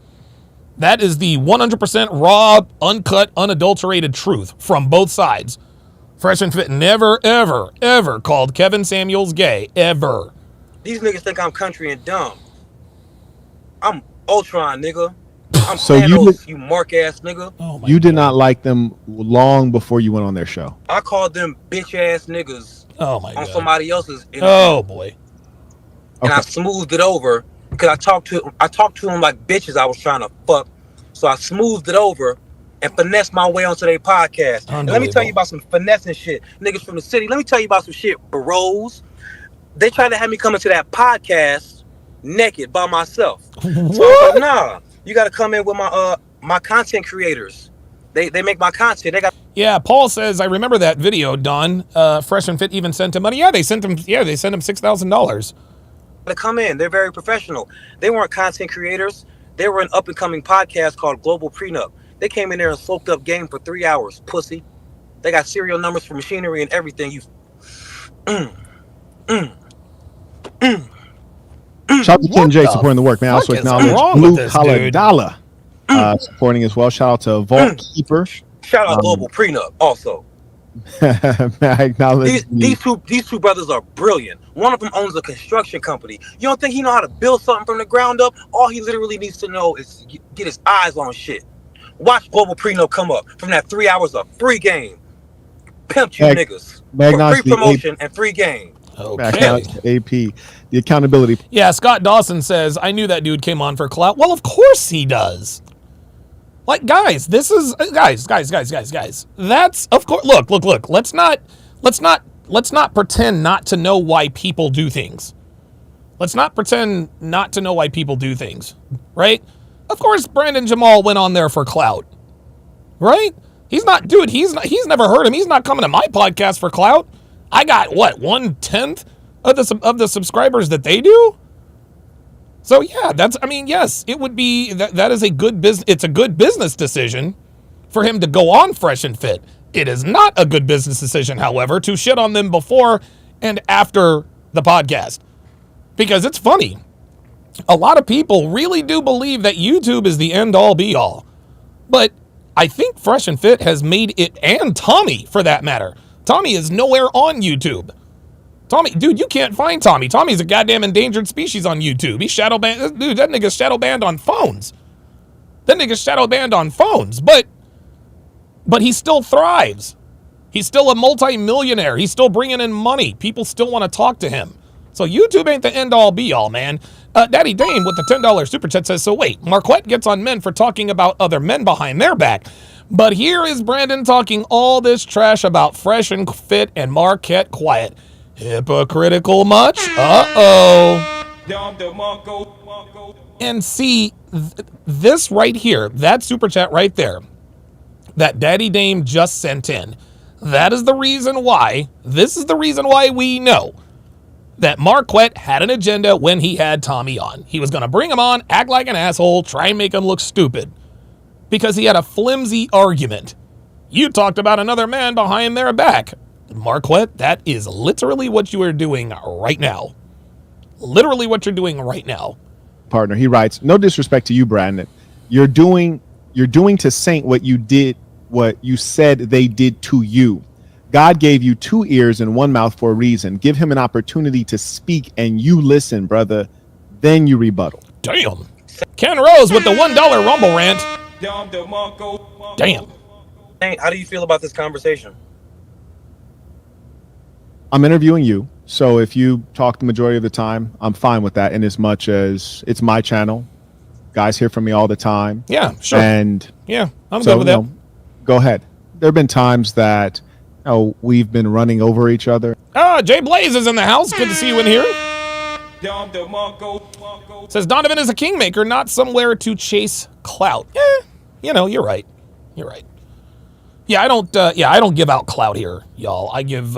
Speaker 4: That is the 100% raw, uncut, unadulterated truth from both sides. Fresh and Fit never, ever, ever called Kevin Samuels gay. Ever.
Speaker 2: These niggas think I'm country and dumb. I'm Ultron, nigga. I'm
Speaker 3: so
Speaker 2: Thanos, you mark-ass nigga.
Speaker 4: Oh my
Speaker 3: you did
Speaker 4: God.
Speaker 3: not like them long before you went on their show.
Speaker 2: I called them bitch-ass niggas
Speaker 4: on
Speaker 2: somebody else's interview.
Speaker 4: Oh, boy.
Speaker 2: And I smoothed it over. Because I talked to them like bitches I was trying to fuck. So I smoothed it over and finessed my way onto their podcast. And let me tell you about some finessing shit. Niggas from the city. Let me tell you about some shit. Bros. They tried to have me come into that podcast naked by myself. So I was like, nah, you got to come in with my content creators. They make my content.
Speaker 4: Yeah, Paul says, I remember that video, Don. Fresh and Fit even sent him money. Yeah, they sent him $6,000.
Speaker 2: To come in. They're very professional. They weren't content creators. They were an up-and-coming podcast called Global Prenup. They came in there and soaked up game for 3 hours, pussy. They got serial numbers for machinery and everything.
Speaker 3: Shout Shout out to Ken J supporting the work, man. Also
Speaker 4: Fuck is
Speaker 3: acknowledge
Speaker 4: wrong with
Speaker 3: Blue
Speaker 4: this
Speaker 3: Collar
Speaker 4: dude?
Speaker 3: Dollar supporting as well. Shout out to Vault Keeper.
Speaker 2: Shout out Global Prenup also.
Speaker 3: I acknowledge
Speaker 2: These two brothers are brilliant. One of them owns a construction company. You don't think he know how to build something from the ground up? All he literally needs to know is get his eyes on shit. Watch Global Prenup come up from that 3 hours of free game. Pimp you niggas for free promotion and free game.
Speaker 4: Okay.
Speaker 3: AP, the accountability.
Speaker 4: Yeah, Scott Dawson says, I knew that dude came on for clout. Well, of course he does. Like, guys, this is guys. That's of course. Look. Let's not pretend not to know why people do things. Let's not pretend not to know why people do things, right? Of course, Brandon Jamal went on there for clout, right? He's never heard him. He's not coming to my podcast for clout. I got what 1/10 of the subscribers that they do. So yeah, yes, it would be that is a good business. It's a good business decision for him to go on Fresh and Fit. It is not a good business decision, however, to shit on them before and after the podcast, because it's funny. A lot of people really do believe that YouTube is the end all be all, but I think Fresh and Fit has made it, and Tommy for that matter. Tommy is nowhere on YouTube. Tommy, dude, you can't find Tommy. Tommy's a goddamn endangered species on YouTube. He's shadow banned. Dude, that nigga's shadow banned on phones. But he still thrives. He's still a multi-millionaire. He's still bringing in money. People still want to talk to him. So YouTube ain't the end all be all, man. Daddy Dame with the $10 super chat says, so wait, Marquette gets on men for talking about other men behind their back. But here is Brandon talking all this trash about Fresh and Fit and Marquette quiet. Hypocritical much? Uh-oh. And see, this right here, that super chat right there, that Daddy Dame just sent in, this is the reason why we know that Marquette had an agenda when he had Tommy on. He was going to bring him on, act like an asshole, try and make him look stupid, because he had a flimsy argument. You talked about another man behind their back. Marquette, that is literally what you are doing right now. Literally what you're doing right now.
Speaker 3: Partner, he writes, no disrespect to you, Brandon. You're doing to Saint what you said they did to you. God gave you 2 ears and 1 mouth for a reason. Give him an opportunity to speak and you listen, brother. Then you rebuttal.
Speaker 4: Damn. Ken Rose with the $1 Rumble rant. Damn.
Speaker 2: How do you feel about this conversation?
Speaker 3: I'm interviewing you, so if you talk the majority of the time, I'm fine with that, in as much as it's my channel. Guys hear from me all the time.
Speaker 4: Yeah, sure.
Speaker 3: And
Speaker 4: yeah, I'm good with that.
Speaker 3: Go ahead. There have been times that we've been running over each other.
Speaker 4: Jay Blaze is in the house. Good to see you in here. Says Donovan is a kingmaker, not somewhere to chase clout. You're right. Yeah, I don't give out clout here, y'all. I give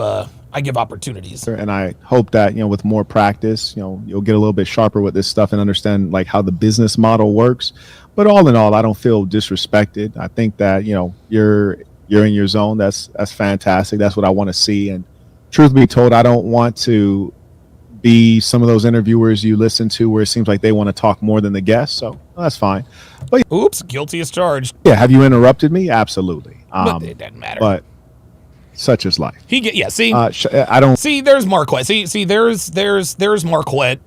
Speaker 4: opportunities.
Speaker 3: And I hope that, with more practice, you'll get a little bit sharper with this stuff and understand like how the business model works. But all in all, I don't feel disrespected. I think that, you're in your zone. That's fantastic. That's what I want to see. And truth be told, I don't want to be some of those interviewers you listen to where it seems like they want to talk more than the guest. So that's fine. But
Speaker 4: oops, guilty as charged.
Speaker 3: Yeah, have you interrupted me? Absolutely.
Speaker 4: But it doesn't matter.
Speaker 3: But such is life.
Speaker 4: I don't see. There's Marquette. There's Marquette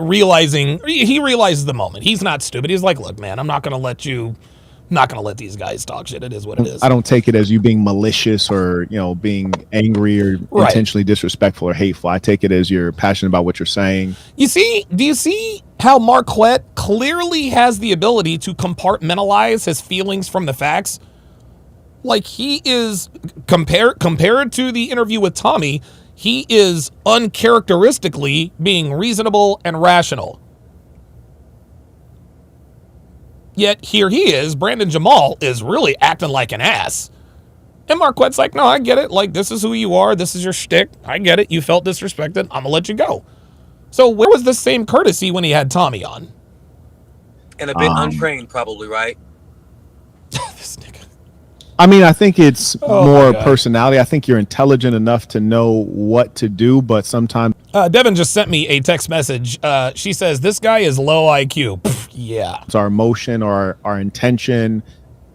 Speaker 4: realizing he realizes the moment. He's not stupid. He's like, look, man, I'm not gonna let these guys talk shit. It is what it is.
Speaker 3: I don't take it as you being malicious or being angry or intentionally disrespectful or hateful. I take it as you're passionate about what you're saying.
Speaker 4: Do you see how Marquette clearly has the ability to compartmentalize his feelings from the facts? Like, he is compared to the interview with Tommy, he is uncharacteristically being reasonable and rational. Yet here he is, Brandon Jamal is really acting like an ass. And Marquette's like, no, I get it. Like, this is who you are. This is your shtick. I get it. You felt disrespected. I'm going to let you go. So where was the same courtesy when he had Tommy on?
Speaker 2: And a bit untrained, probably, right?
Speaker 4: This nigga.
Speaker 3: I mean, I think it's more personality. I think you're intelligent enough to know what to do, but sometimes.
Speaker 4: Devin just sent me a text message. She says, this guy is low IQ. Pff, yeah.
Speaker 3: It's our emotion or our intention,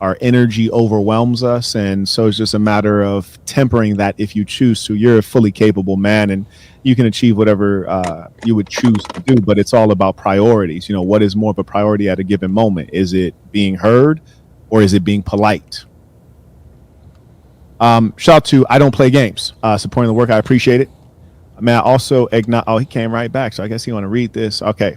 Speaker 3: our energy overwhelms us. And so it's just a matter of tempering that if you choose to. You're a fully capable man and you can achieve whatever you would choose to do, but it's all about priorities. You know, what is more of a priority at a given moment? Is it being heard or is it being polite? Shout out to I Don't Play Games, supporting the work. I appreciate it. Man, I also acknowledge. Oh, he came right back, so I guess he want to read this. Okay.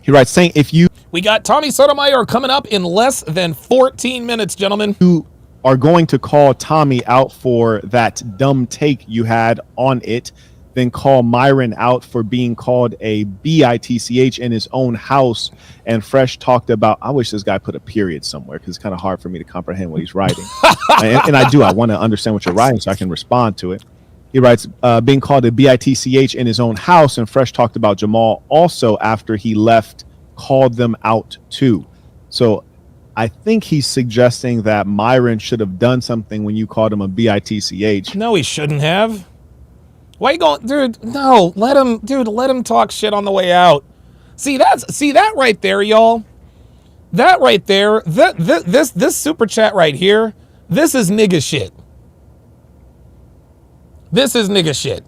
Speaker 3: He writes, saying if you...
Speaker 4: We got Tommy Sotomayor coming up in less than 14 minutes, gentlemen.
Speaker 3: You are going to call Tommy out for that dumb take you had on it, then call Myron out for being called a bitch in his own house, and Fresh talked about... I wish this guy put a period somewhere because it's kind of hard for me to comprehend what he's writing. and I want to understand what you're writing so I can respond to it. He writes, being called a bitch in his own house, and Fresh talked about Jamal also after he left, called them out too. So I think he's suggesting that Myron should have done something when you called him a bitch.
Speaker 4: No, he shouldn't have. Why you going, dude? No, let him talk shit on the way out. See that right there, y'all. That right there, this super chat right here, this is nigga shit. This is nigga shit.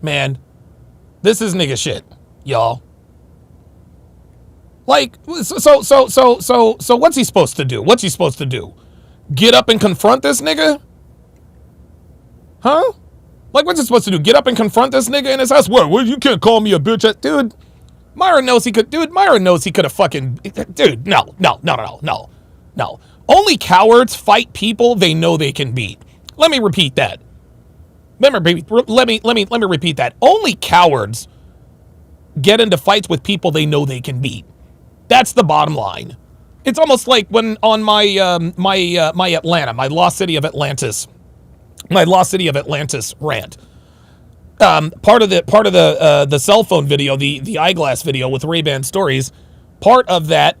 Speaker 4: Man, this is nigga shit, y'all. Like, so what's he supposed to do? What's he supposed to do? Get up and confront this nigga? Huh? Like, what's he supposed to do? Get up and confront this nigga in his house? What, you can't call me a bitch. Dude, Myron knows he could have fucking... Dude, no. Only cowards fight people they know they can beat. Let me repeat that. Let me repeat that. Only cowards get into fights with people they know they can beat. That's the bottom line. It's almost like when on my Atlanta, my Lost City of Atlantis rant. Part of the cell phone video, the eyeglass video with Ray-Ban stories. Part of that,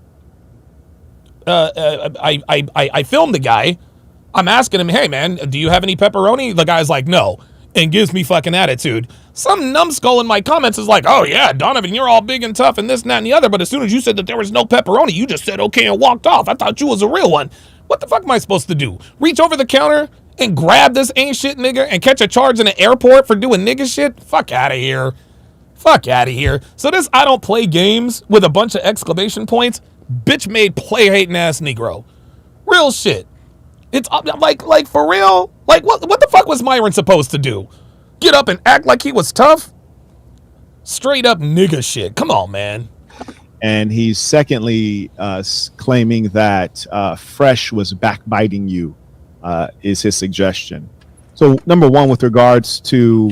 Speaker 4: I filmed the guy. I'm asking him, hey man, do you have any pepperoni? The guy's like, no, and gives me fucking attitude. Some numbskull in my comments is like, oh yeah, Donovan, you're all big and tough and this and that and the other, but as soon as you said that there was no pepperoni, you just said okay and walked off. I thought you was a real one. What the fuck am I supposed to do? Reach over the counter and grab this ain't shit nigga and catch a charge in an airport for doing nigga shit? Fuck out of here. Fuck out of here. So this I don't play games with a bunch of exclamation points, bitch made play hating ass Negro. Real shit. It's like for real. Like what the fuck was Myron supposed to do? Get up and act like he was tough? Straight up nigga shit. Come on, man.
Speaker 3: And he's secondly claiming that Fresh was backbiting you, is his suggestion. So number one, with regards to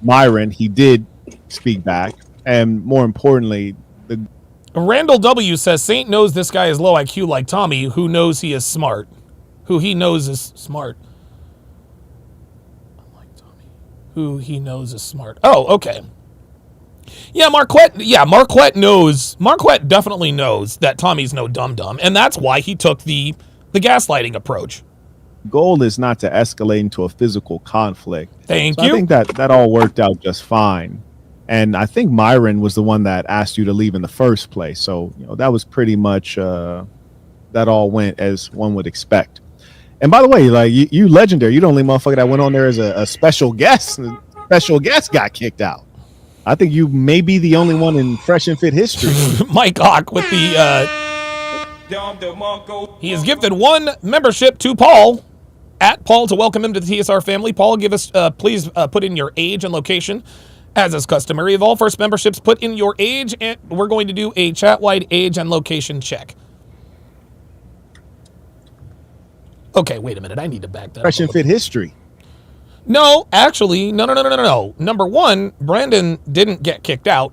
Speaker 3: Myron, he did speak back, and more importantly,
Speaker 4: Randall W says Saint knows this guy is low IQ like Tommy, who knows he is smart. Who he knows is smart. Unlike Tommy. Who he knows is smart. Oh, okay. Yeah, Marquette definitely knows that Tommy's no dum-dum, and that's why he took the gaslighting approach.
Speaker 3: Goal is not to escalate into a physical conflict.
Speaker 4: Thank you.
Speaker 3: I think that all worked out just fine. And I think Myron was the one that asked you to leave in the first place. So, that was pretty much, that all went as one would expect. And by the way, like you legendary, you the only motherfucker that went on there as a special guest. The special guest got kicked out. I think you may be the only one in Fresh and Fit history.
Speaker 4: Mike Hawk with the... he has gifted one membership to Paul, at Paul, to welcome him to the TSR family. Paul, give us, please put in your age and location, as is customary. Of all first memberships, put in your age, and we're going to do a chat-wide age and location check. Okay, wait a minute. I need to back that up.
Speaker 3: Fresh and Fit history.
Speaker 4: No, actually, no. Number one, Brandon didn't get kicked out.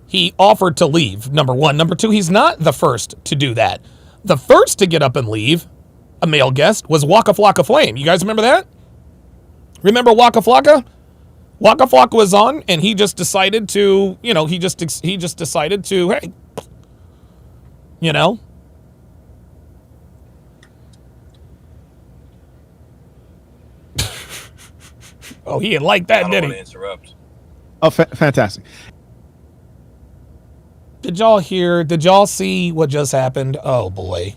Speaker 4: He offered to leave, number one. Number two, he's not the first to do that. The first to get up and leave, a male guest, was Waka Flocka Flame. You guys remember that? Remember Waka Flocka? Waka Flocka was on, and he just decided to, he just decided to, hey, Oh, he didn't like that,
Speaker 2: I
Speaker 4: did
Speaker 2: don't
Speaker 4: he?
Speaker 2: want to interrupt.
Speaker 3: Oh, fantastic.
Speaker 4: Did y'all hear? Did y'all see what just happened? Oh boy.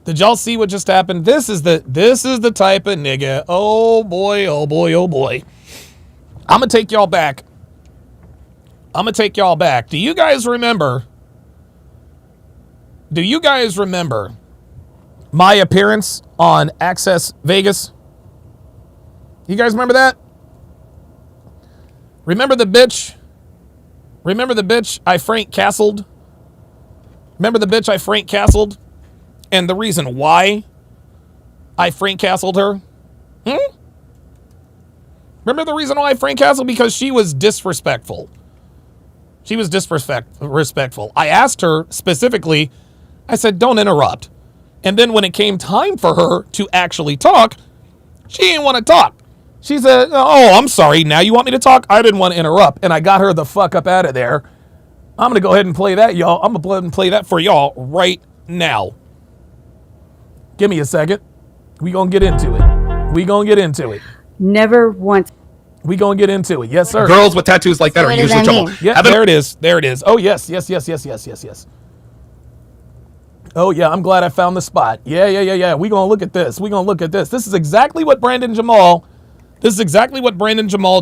Speaker 4: Did y'all see what just happened? This is the type of nigga. Oh boy, oh boy, oh boy. I'm gonna take y'all back. Do you guys remember? My appearance on Access Vegas? You guys remember that? Remember the bitch I Frank Castled? And the reason why I Frank Castled her? Remember the reason why I Frank Castled? Because she was disrespectful. Respectful. I asked her specifically, I said, don't interrupt. And then when it came time for her to actually talk, she didn't want to talk. She said, oh, I'm sorry. Now you want me to talk? I didn't want to interrupt. And I got her the fuck up out of there. I'm going to go ahead and play that, y'all. I'm going to go ahead and play that for y'all right now. Give me a second. We going to get into it.
Speaker 6: Never once.
Speaker 4: We going to get into it. Yes, sir.
Speaker 1: Girls with tattoos like that
Speaker 5: So
Speaker 1: are
Speaker 5: what does
Speaker 1: usually
Speaker 5: that
Speaker 1: trouble.
Speaker 5: mean?
Speaker 4: Yeah, there it is. Oh, yes. Oh, yeah, I'm glad I found the spot. Yeah. We going to look at this. This is exactly what Brandon Jamal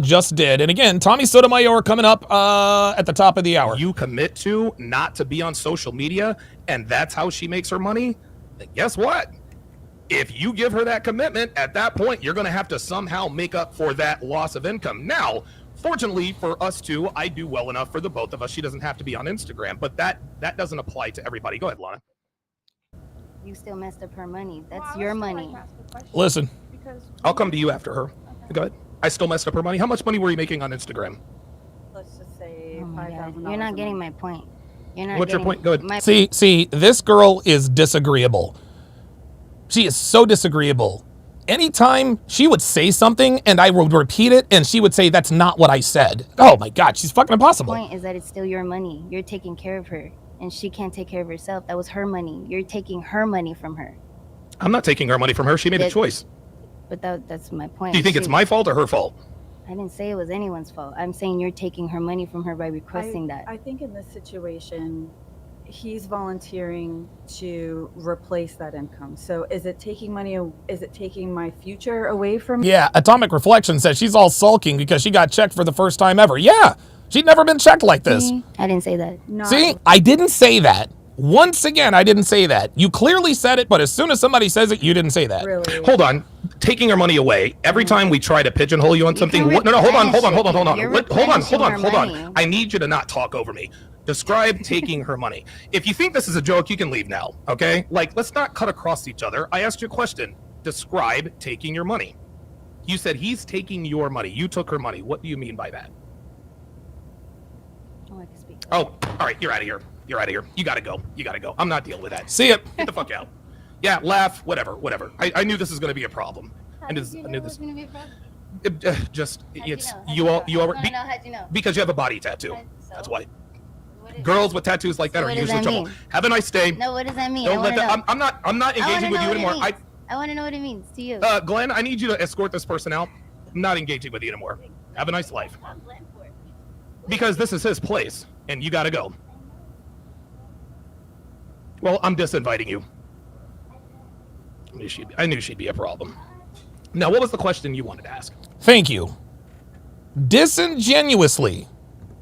Speaker 4: just did. And again, Tommy Sotomayor coming up at the top of the hour.
Speaker 1: You commit to not to be on social media, and that's how she makes her money, then guess what? If you give her that commitment, at that point, you're going to have to somehow make up for that loss of income. Now, fortunately for us two, I do well enough for the both of us. She doesn't have to be on Instagram, but that doesn't apply to everybody. Go ahead, Lana.
Speaker 5: You still messed up her money. That's your money.
Speaker 4: Listen,
Speaker 1: I'll come to you after her. Go ahead. I still messed up her money. How much money were you making on Instagram?
Speaker 6: Let's just say
Speaker 5: Oh my God.
Speaker 6: $5,000.
Speaker 5: You're not getting my point.
Speaker 1: What's your point? Go ahead.
Speaker 4: see, this girl is disagreeable. She is so disagreeable. Anytime she would say something and I would repeat it and she would say, that's not what I said. Oh my God, she's fucking impossible.
Speaker 5: The point is that it's still your money. You're taking care of her. And she can't take care of herself. That was her money. You're taking her money from her.
Speaker 1: I'm not taking her money from her. She made a choice.
Speaker 5: But that's my point.
Speaker 1: Do you think it's my fault or her fault?
Speaker 5: I didn't say it was anyone's fault. I'm saying you're taking her money from her by requesting that.
Speaker 6: I think in this situation, he's volunteering to replace that income. So is it taking money? Is it taking my future away from me?
Speaker 4: Yeah, Atomic Reflection says she's all sulking because she got checked for the first time ever. Yeah, she'd never been checked like this.
Speaker 5: See? I didn't say that.
Speaker 4: See, I didn't say that. Once again, I didn't say that. You clearly said it, but as soon as somebody says it, you didn't say that.
Speaker 6: Really?
Speaker 1: Hold on. Taking her money away. Every time we try to pigeonhole you on something.
Speaker 5: can
Speaker 1: No, hold on.
Speaker 5: You're
Speaker 1: Hold on.
Speaker 5: money.
Speaker 1: I need you to not talk over me. Describe taking her money. If you think this is a joke, you can leave now, okay? Like, let's not cut across each other. I asked you a question. Describe taking your money. You said he's taking your money. You took her money. What do you mean by that?
Speaker 5: Oh, I can speak.
Speaker 1: Oh, all right. You're out of here. You gotta go. I'm not dealing with that.
Speaker 4: See it.
Speaker 1: Get the fuck out. Yeah, laugh, whatever. I knew this was gonna be a problem.
Speaker 5: How'd you know it was gonna be a problem?
Speaker 1: You already
Speaker 5: know? How'd you know?
Speaker 1: because you have a body tattoo.
Speaker 5: So?
Speaker 1: That's why.
Speaker 5: What is-
Speaker 1: Girls with tattoos like that
Speaker 5: So
Speaker 1: are
Speaker 5: what does
Speaker 1: usually
Speaker 5: that
Speaker 1: trouble.
Speaker 5: mean?
Speaker 1: Have a nice day.
Speaker 5: No, what does that mean?
Speaker 1: Don't let that. I'm not
Speaker 5: I wanna
Speaker 1: engaging with
Speaker 5: know
Speaker 1: you
Speaker 5: what it
Speaker 1: anymore.
Speaker 5: means. I want to know what it means to you.
Speaker 1: Glenn, I need you to escort this person out. I'm not engaging with you anymore. Have a nice life. Because this is his place, and you gotta go. Well, I'm disinviting you. I knew she'd be a problem. Now, what was the question you wanted to ask?
Speaker 4: Thank you. Disingenuously,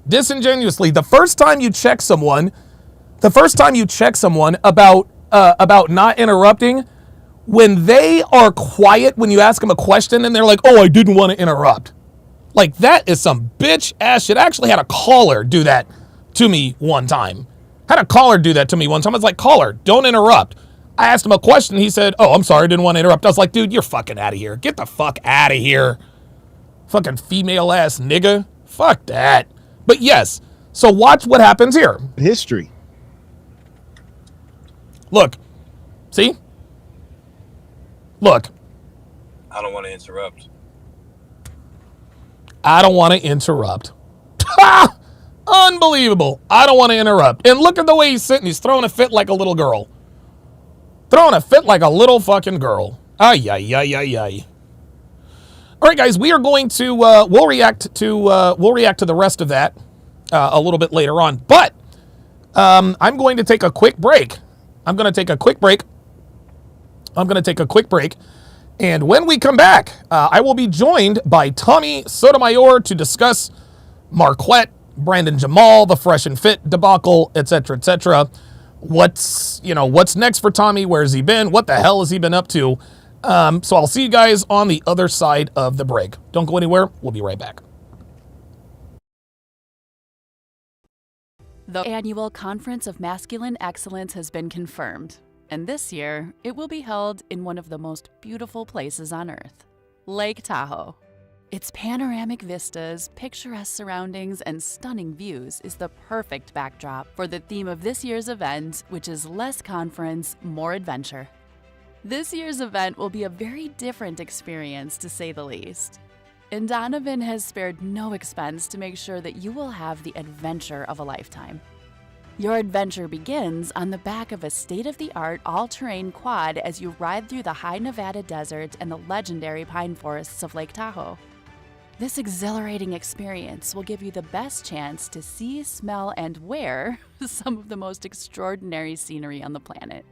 Speaker 4: the first time you check someone about not interrupting, when they are quiet when you ask them a question and they're like, "Oh, I didn't want to interrupt." Like, that is some bitch ass shit. I actually had a caller do that to me one time. I was like, "Caller, don't interrupt." I asked him a question. He said, "Oh, I'm sorry, I didn't want to interrupt." I was like, "Dude, you're fucking out of here. Get the fuck out of here. Fucking female ass nigga. Fuck that." But yes, so watch what happens here.
Speaker 3: History.
Speaker 4: Look. See? Look.
Speaker 2: I don't want to interrupt.
Speaker 4: I don't want to interrupt. Unbelievable. I don't want to interrupt. And look at the way he's sitting. He's throwing a fit like a little girl. Throwing a fit like a little fucking girl. Ay, ay, ay, ay, ay. All right, guys, we are going to we'll react to the rest of that a little bit later on. But I'm going to take a quick break. I'm going to take a quick break. And when we come back, I will be joined by Tommy Sotomayor to discuss Marquette, Brandon Jamal, the Fresh and Fit debacle, etc., etc. What's next for Tommy? Where's he been? What the hell has he been up to? So I'll see you guys on the other side of the break. Don't go anywhere. We'll be right back.
Speaker 7: The annual Conference of Masculine Excellence has been confirmed, and this year it will be held in one of the most beautiful places on Earth, Lake Tahoe. Its panoramic vistas, picturesque surroundings, and stunning views is the perfect backdrop for the theme of this year's event, which is less conference, more adventure. This year's event will be a very different experience, to say the least. And Donovan has spared no expense to make sure that you will have the adventure of a lifetime. Your adventure begins on the back of a state-of-the-art all-terrain quad as you ride through the high Nevada desert and the legendary pine forests of Lake Tahoe. This exhilarating experience will give you the best chance to see, smell, and wear some of the most extraordinary scenery on the planet.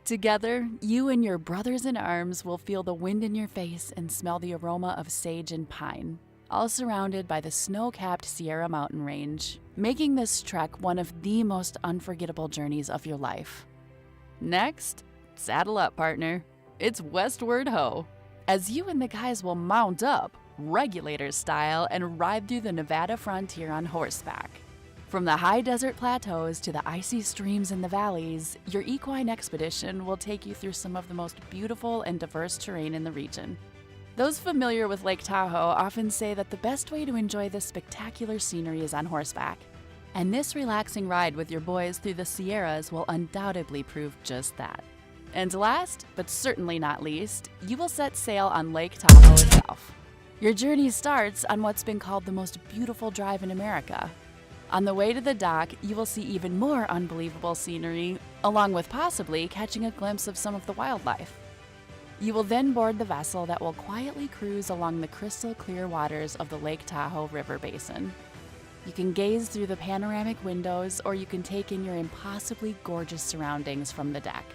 Speaker 7: Together, you and your brothers in arms will feel the wind in your face and smell the aroma of sage and pine, all surrounded by the snow-capped Sierra Mountain Range, making this trek one of the most unforgettable journeys of your life. Next, saddle up, partner. It's westward ho, as you and the guys will mount up, regulator style, and ride through the Nevada frontier on horseback. From the high desert plateaus to the icy streams in the valleys, your equine expedition will take you through some of the most beautiful and diverse terrain in the region. Those familiar with Lake Tahoe often say that the best way to enjoy this spectacular scenery is on horseback. And this relaxing ride with your boys through the Sierras will undoubtedly prove just that. And last, but certainly not least, you will set sail on Lake Tahoe itself. Your journey starts on what's been called the most beautiful drive in America. On the way to the dock, you will see even more unbelievable scenery, along with possibly catching a glimpse of some of the wildlife. You will then board the vessel that will quietly cruise along the crystal clear waters of the Lake Tahoe River Basin. You can gaze through the panoramic windows, or you can take in your impossibly gorgeous surroundings from the deck.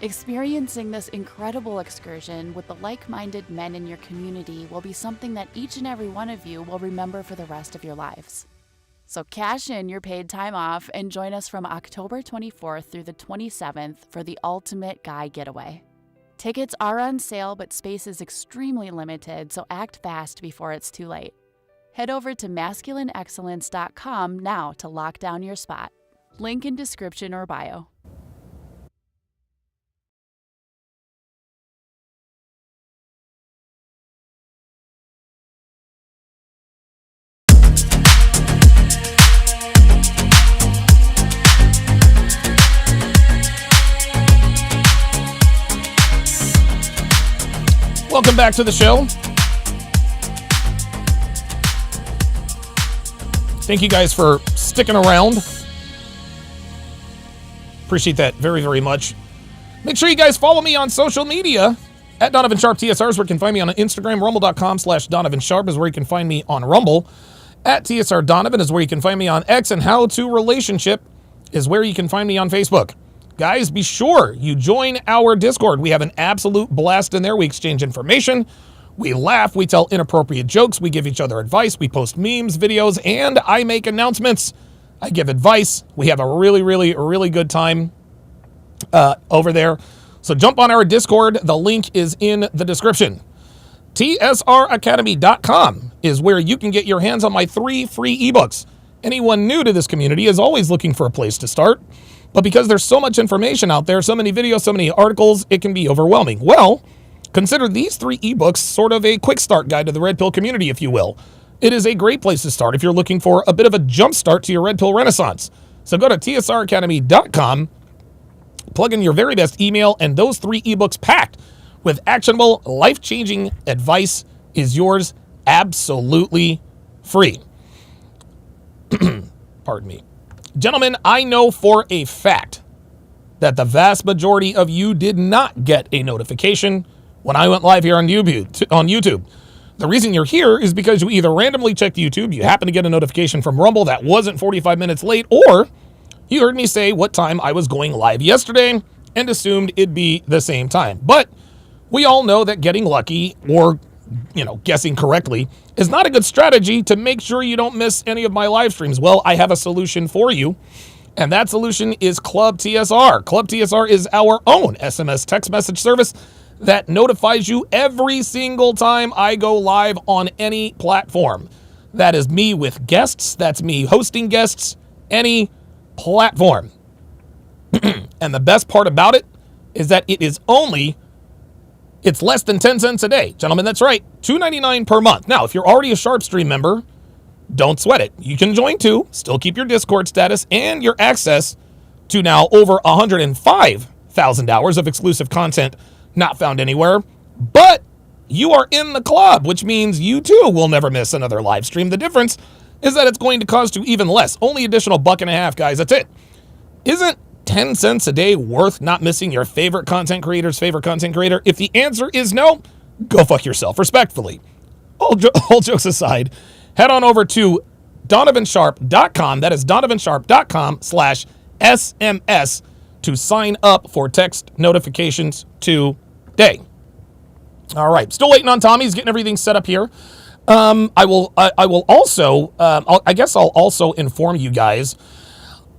Speaker 7: Experiencing this incredible excursion with the like-minded men in your community will be something that each and every one of you will remember for the rest of your lives. So cash in your paid time off and join us from October 24th through the 27th for the ultimate guy getaway. Tickets are on sale, but space is extremely limited, so act fast before it's too late. Head over to masculineexcellence.com now to lock down your spot. Link in description or bio.
Speaker 4: Welcome back to the show. Thank you guys for sticking around. Appreciate that very, very much. Make sure you guys follow me on social media at Donovan Sharpe TSR is where you can find me on Instagram. Rumble.com/Donovan Sharpe is where you can find me on Rumble. At TSR Donovan is where you can find me on X, and How to Relationship is where you can find me on Facebook. Guys, be sure you join our Discord. We have an absolute blast in there. We exchange information, we laugh, we tell inappropriate jokes, we give each other advice, we post memes, videos, and I make announcements. I give advice. We have a really good time over there. So jump on our Discord. The link is in the description. TSRacademy.com is where you can get your hands on my 3 free ebooks. Anyone new to this community is always looking for a place to start. But because there's so much information out there, so many videos, so many articles, it can be overwhelming. Well, consider these 3 ebooks sort of a quick start guide to the Red Pill community, if you will. It is a great place to start if you're looking for a bit of a jump start to your Red Pill renaissance. So go to tsracademy.com, plug in your very best email, and those 3 ebooks packed with actionable, life-changing advice is yours absolutely free. Pardon me. Gentlemen, I know for a fact that the vast majority of you did not get a notification when I went live here on YouTube. The reason you're here is because you either randomly checked YouTube, you happen to get a notification from Rumble that wasn't 45 minutes late, or you heard me say what time I was going live yesterday and assumed it'd be the same time. But we all know that getting lucky or, guessing correctly is not a good strategy to make sure you don't miss any of my live streams. Well, I have a solution for you, and that solution is Club TSR. Club TSR is our own SMS text message service that notifies you every single time I go live on any platform. That is me with guests. That's me hosting guests, any platform. And the best part about it is that it's less than 10 cents a day. Gentlemen, that's right, $2.99 per month. Now, if you're already a Sharp Stream member, don't sweat it. You can join too, still keep your Discord status and your access to now over 105,000 hours of exclusive content not found anywhere. But you are in the club, which means you too will never miss another live stream. The difference is that it's going to cost you even less. Only additional $1.50, guys. That's it. Isn't 10 cents a day worth not missing your favorite content creator's favorite content creator? If the answer is no, go fuck yourself, respectfully. All jokes aside, head on over to donovansharpe.com. That is donovansharpe.com/SMS to sign up for text notifications today. All right, still waiting on Tommy. He's getting everything set up here. I will also, I guess I'll also inform you guys.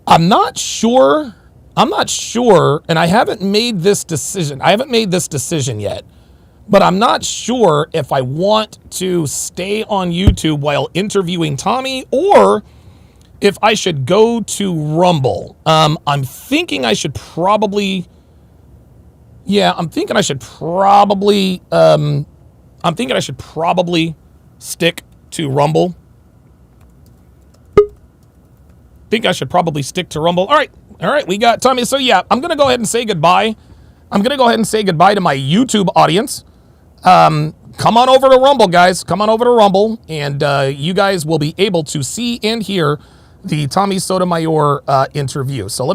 Speaker 4: I'm not sure, and I haven't made this decision. I haven't made this decision yet, but I'm not sure if I want to stay on YouTube while interviewing Tommy or if I should go to Rumble. I'm thinking I should probably, stick to Rumble. All right, we got Tommy. So yeah, I'm going to go ahead and say goodbye. To my YouTube audience. Come on over to Rumble, guys. Come on over to Rumble, and you guys will be able to see and hear the Tommy Sotomayor interview. So let me